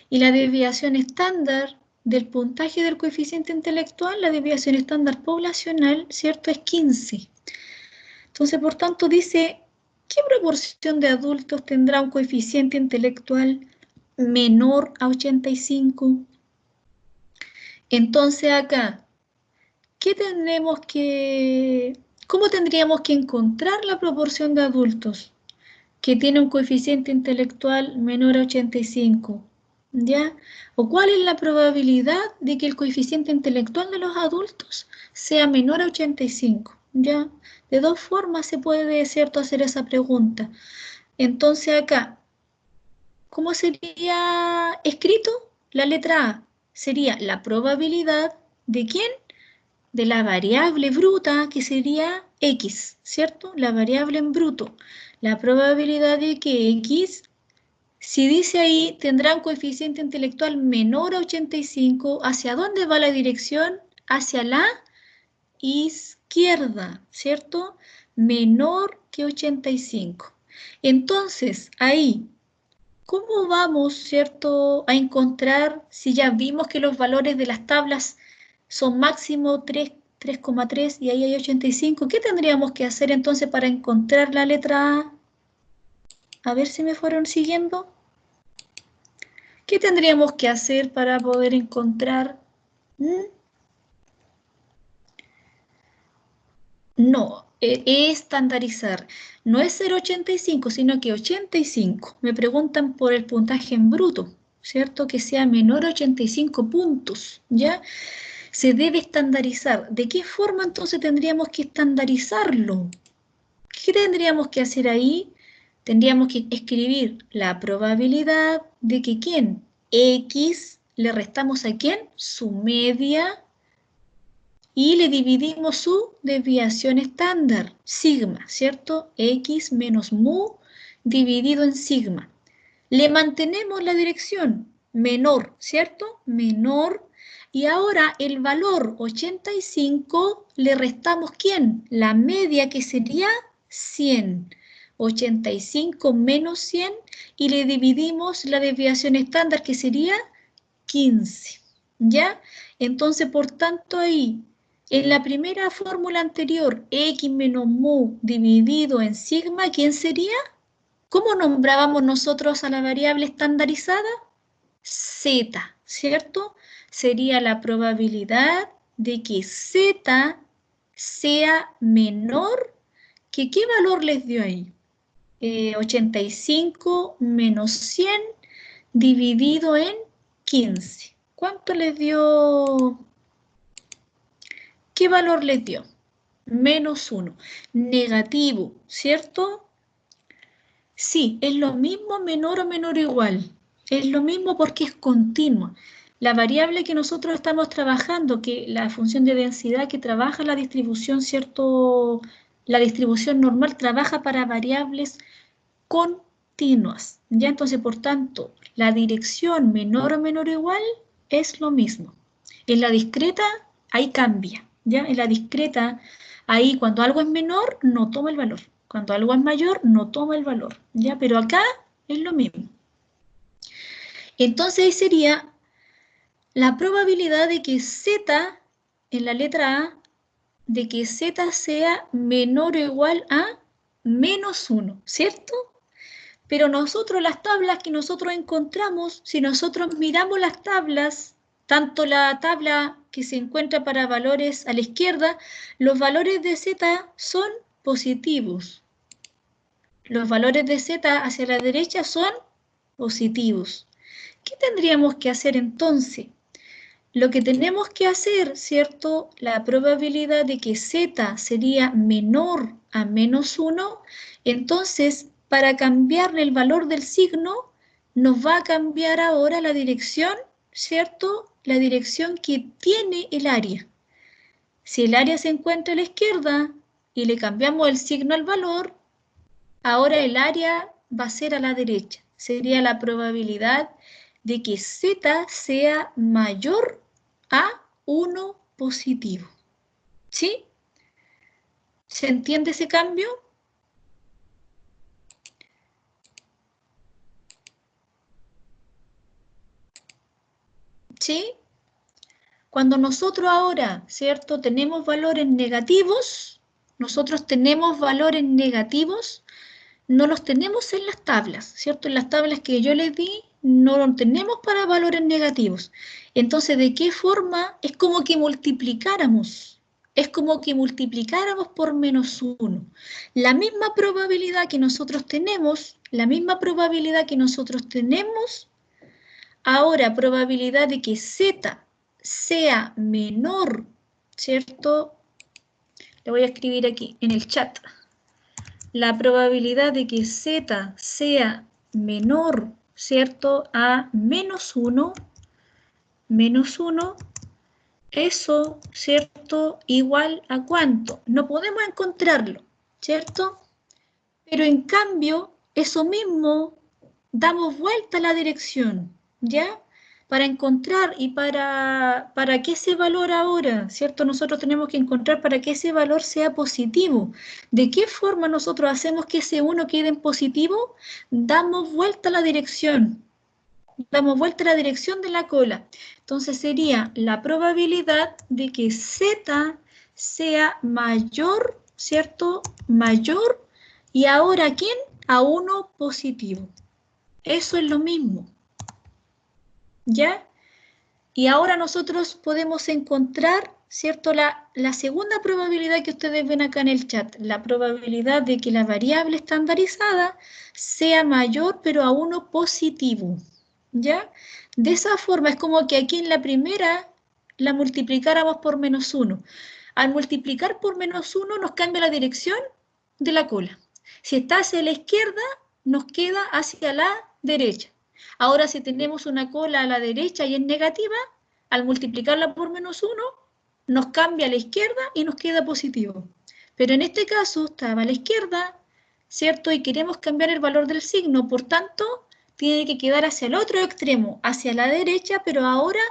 Speaker 1: Y la desviación estándar del puntaje del coeficiente intelectual, la desviación estándar poblacional, ¿cierto?, es 15. Entonces, por tanto, dice, ¿qué proporción de adultos tendrá un coeficiente intelectual menor a 85? Entonces, acá, ¿cómo tendríamos que encontrar la proporción de adultos que tiene un coeficiente intelectual menor a 85? ¿Ya? ¿O cuál es la probabilidad de que el coeficiente intelectual de los adultos sea menor a 85? ¿Ya? De dos formas se puede, ¿cierto?, hacer esa pregunta. Entonces acá, ¿cómo sería escrito? La letra A sería la probabilidad de ¿quién? De la variable bruta, que sería X, ¿cierto? La variable en bruto. La probabilidad de que X, si dice ahí, tendrá un coeficiente intelectual menor a 85, ¿hacia dónde va la dirección? Hacia la izquierda, ¿cierto? menor que 85. Entonces, ahí, ¿cómo vamos, cierto, a encontrar si ya vimos que los valores de las tablas son máximo 3,3 y ahí hay 85? ¿Qué tendríamos que hacer entonces para encontrar la letra A? A ver si me fueron siguiendo. ¿Qué tendríamos que hacer para poder encontrar? No, estandarizar. No es 0,85, sino que 85. Me preguntan por el puntaje en bruto, ¿cierto? Que sea menor a 85 puntos, ¿ya? Se debe estandarizar. ¿De qué forma entonces tendríamos que estandarizarlo? ¿Qué tendríamos que hacer ahí? Tendríamos que escribir la probabilidad de que ¿quién? X, le restamos a ¿quién? Su media y le dividimos su desviación estándar, sigma, ¿cierto? X menos mu dividido en sigma. Le mantenemos la dirección menor, ¿cierto? Menor. Y ahora el valor 85 le restamos ¿quién? La media que sería 100. 85 menos 100 y le dividimos la desviación estándar que sería 15. ¿Ya? Entonces, por tanto, ahí, en la primera fórmula anterior, x menos mu dividido en sigma, ¿quién sería? ¿Cómo nombrábamos nosotros a la variable estandarizada? Z, ¿cierto? Sería la probabilidad de que Z sea menor que ¿qué valor les dio ahí? 85 menos 100 dividido en 15. ¿Cuánto les dio? ¿Qué valor les dio? Menos 1. Negativo, ¿cierto? Sí, es lo mismo menor o menor o igual. Es lo mismo porque es continua. La variable que nosotros estamos trabajando, que la función de densidad que trabaja la distribución, ¿cierto? La distribución normal trabaja para variables continuas. Ya entonces, por tanto, la dirección menor o menor o igual es lo mismo. En la discreta, ahí cambia. ¿Ya? En la discreta, ahí cuando algo es menor, no toma el valor. Cuando algo es mayor, no toma el valor. ¿Ya? Pero acá es lo mismo. Entonces ahí sería la probabilidad de que Z, en la letra A, de que Z sea menor o igual a menos 1, ¿cierto? Pero nosotros las tablas que nosotros encontramos, si nosotros miramos las tablas, tanto la tabla que se encuentra para valores a la izquierda, los valores de Z son positivos. Los valores de Z hacia la derecha son positivos. ¿Qué tendríamos que hacer entonces? Lo que tenemos que hacer, ¿cierto? La probabilidad de que Z sería menor a menos 1, entonces para cambiarle el valor del signo, nos va a cambiar ahora la dirección, ¿cierto? La dirección que tiene el área. Si el área se encuentra a la izquierda y le cambiamos el signo al valor, ahora el área va a ser a la derecha. Sería la probabilidad de que Z sea mayor a 1 positivo. ¿Sí? ¿Se entiende ese cambio? ¿Sí? Cuando nosotros ahora, ¿cierto? Tenemos valores negativos, no los tenemos en las tablas, ¿cierto? En las tablas que yo les di, no los tenemos para valores negativos. Entonces, ¿de qué forma? Es como que multiplicáramos. Es como que multiplicáramos por menos 1. La misma probabilidad que nosotros tenemos, ahora probabilidad de que Z sea menor, ¿cierto? Le voy a escribir aquí en el chat. La probabilidad de que Z sea menor, ¿cierto? A menos 1, eso, ¿cierto? Igual a ¿cuánto? No podemos encontrarlo, ¿cierto? Pero en cambio, eso mismo, damos vuelta a la dirección, ¿ya? para encontrar y para que ese valor ahora, ¿cierto? Nosotros tenemos que encontrar para que ese valor sea positivo. ¿De qué forma nosotros hacemos que ese 1 quede en positivo? Damos vuelta a la dirección. Damos vuelta a la dirección de la cola. Entonces sería la probabilidad de que Z sea mayor, ¿cierto? Mayor. ¿Y ahora a quién? A 1 positivo. Eso es lo mismo. ¿Ya? Y ahora nosotros podemos encontrar, ¿cierto? La segunda probabilidad que ustedes ven acá en el chat, la probabilidad de que la variable estandarizada sea mayor, pero a 1 positivo, ¿ya? De esa forma es como que aquí en la primera la multiplicáramos por -1. Al multiplicar por -1 nos cambia la dirección de la cola. Si está hacia la izquierda, nos queda hacia la derecha. Ahora, si tenemos una cola a la derecha y es negativa, al multiplicarla por -1, nos cambia a la izquierda y nos queda positivo. Pero en este caso estaba a la izquierda, ¿cierto? Y queremos cambiar el valor del signo, por tanto, tiene que quedar hacia el otro extremo, hacia la derecha, pero ahora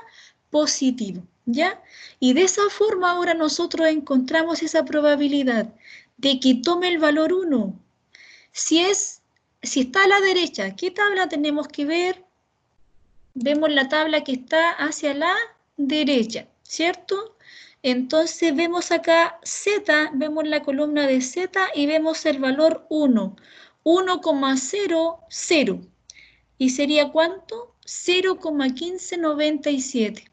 Speaker 1: positivo, ¿ya? Y de esa forma ahora nosotros encontramos esa probabilidad de que tome el valor 1. Si está a la derecha, ¿qué tabla tenemos que ver? Vemos la tabla que está hacia la derecha, ¿cierto? Entonces vemos acá Z, vemos la columna de Z y vemos el valor 1, 1,00. ¿Y sería cuánto? 0,1597.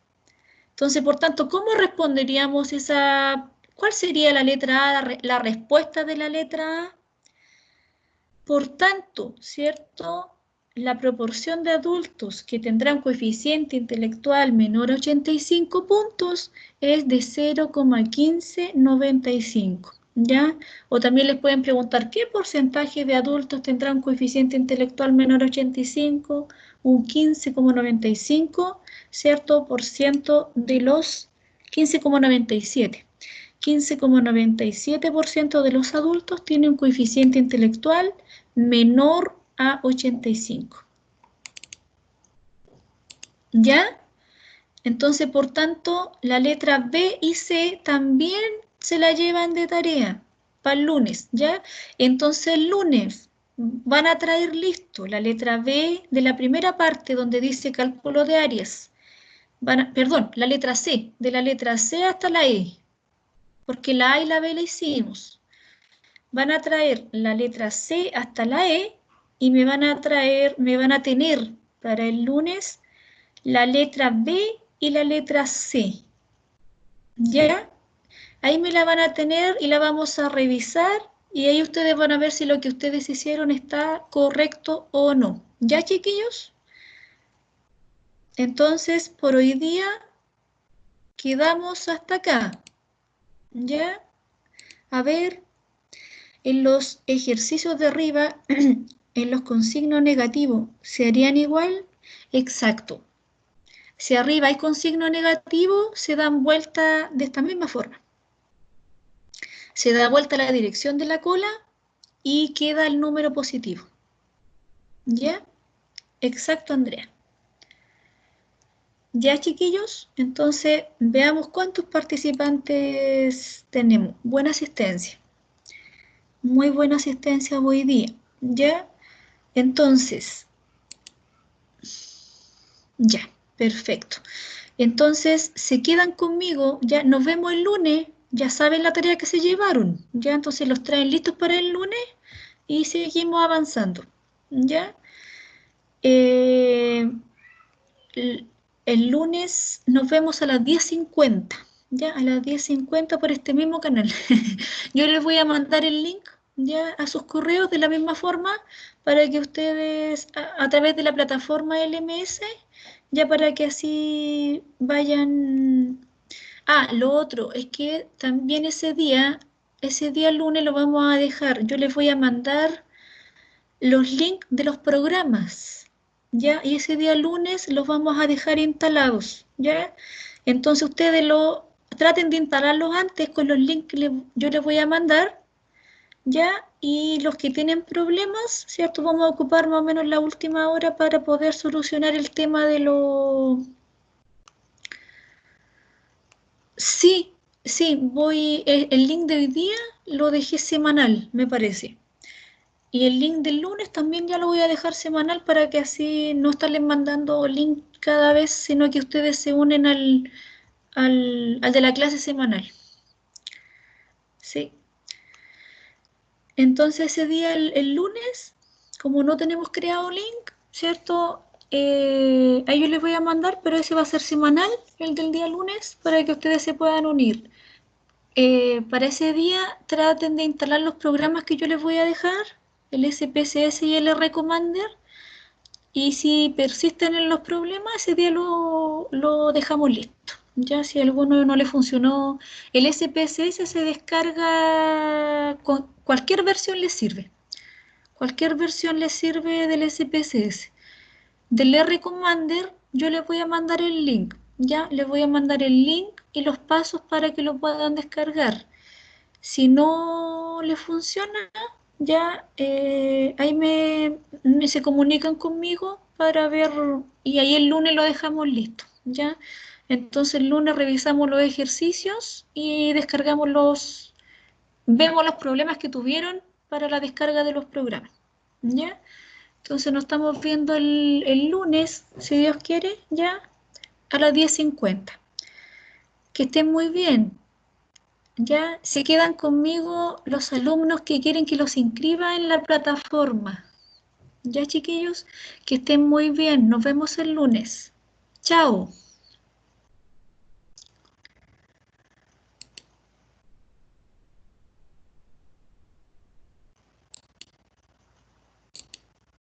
Speaker 1: Entonces, por tanto, ¿cómo responderíamos esa? ¿Cuál sería la letra A, la respuesta de la letra A? Por tanto, ¿cierto? La proporción de adultos que tendrán coeficiente intelectual menor a 85 puntos es de 0,1595, ¿ya? O también les pueden preguntar, ¿qué porcentaje de adultos tendrán coeficiente intelectual menor a 85? Un 15,95, ¿cierto? Por ciento de los 15,97. 15,97% de los adultos tienen un coeficiente intelectual menor a 85. ¿Ya? Entonces, por tanto, la letra B y C también se la llevan de tarea para el lunes, ¿ya? Entonces, el lunes van a traer listo la letra B de la primera parte donde dice cálculo de áreas. Perdón, la letra C, de la letra C hasta la E, porque la A y la B la hicimos. Van a traer la letra C hasta la E y me van a tener para el lunes la letra B y la letra C. ¿Ya? Ahí me la van a tener y la vamos a revisar y ahí ustedes van a ver si lo que ustedes hicieron está correcto o no. ¿Ya, chiquillos? Entonces, por hoy día quedamos hasta acá. ¿Ya? A ver, en los ejercicios de arriba, en los con signo negativo, ¿se harían igual? Exacto. Si arriba hay con signo negativo, se dan vuelta de esta misma forma. Se da vuelta la dirección de la cola y queda el número positivo. ¿Ya? Exacto, Andrea. ¿Ya, chiquillos? Entonces, veamos cuántos participantes tenemos. Buena asistencia. Muy buena asistencia hoy día. ¿Ya? Entonces, ya, perfecto. Entonces, se quedan conmigo, ya nos vemos el lunes, ya saben la tarea que se llevaron, ya entonces los traen listos para el lunes y seguimos avanzando, ¿ya? El lunes nos vemos a las 10:50, ya, a las 10:50 por este mismo canal. Yo les voy a mandar el link ya a sus correos de la misma forma para que ustedes, a través de la plataforma LMS, ya para que así vayan. Ah, lo otro es que también ese día lunes lo vamos a dejar. Yo les voy a mandar los links de los programas, ¿ya? Y ese día lunes los vamos a dejar instalados, ¿ya? Entonces ustedes traten de instalarlos antes con los links que yo les voy a mandar, ¿ya? Y los que tienen problemas, ¿cierto? Vamos a ocupar más o menos la última hora para poder solucionar el tema de Sí, sí, el link de hoy día lo dejé semanal, me parece. Y el link del lunes también ya lo voy a dejar semanal para que así no estarles mandando link cada vez, sino que ustedes se unen al de la clase semanal. Sí. Entonces ese día, el lunes, como no tenemos creado link, ¿cierto? A ellos les voy a mandar, pero ese va a ser semanal, el del día lunes, para que ustedes se puedan unir. Para ese día traten de instalar los programas que yo les voy a dejar, el SPSS y el R-Commander, y si persisten en los problemas, ese día lo dejamos listo. Ya si alguno no le funcionó, el SPSS se descarga con cualquier versión le sirve. Cualquier versión le sirve del SPSS. Del R-Commander yo les voy a mandar el link. Ya les voy a mandar el link y los pasos para que lo puedan descargar. Si no le funciona, ya ahí se comunican conmigo para ver y ahí el lunes lo dejamos listo, ¿ya? Entonces el lunes revisamos los ejercicios y vemos los problemas que tuvieron para la descarga de los programas, ¿ya? Entonces nos estamos viendo el lunes, si Dios quiere, ya a las 10:50. Que estén muy bien. Ya se quedan conmigo los alumnos que quieren que los inscriba en la plataforma. Ya, chiquillos, que estén muy bien. Nos vemos el lunes. Chao.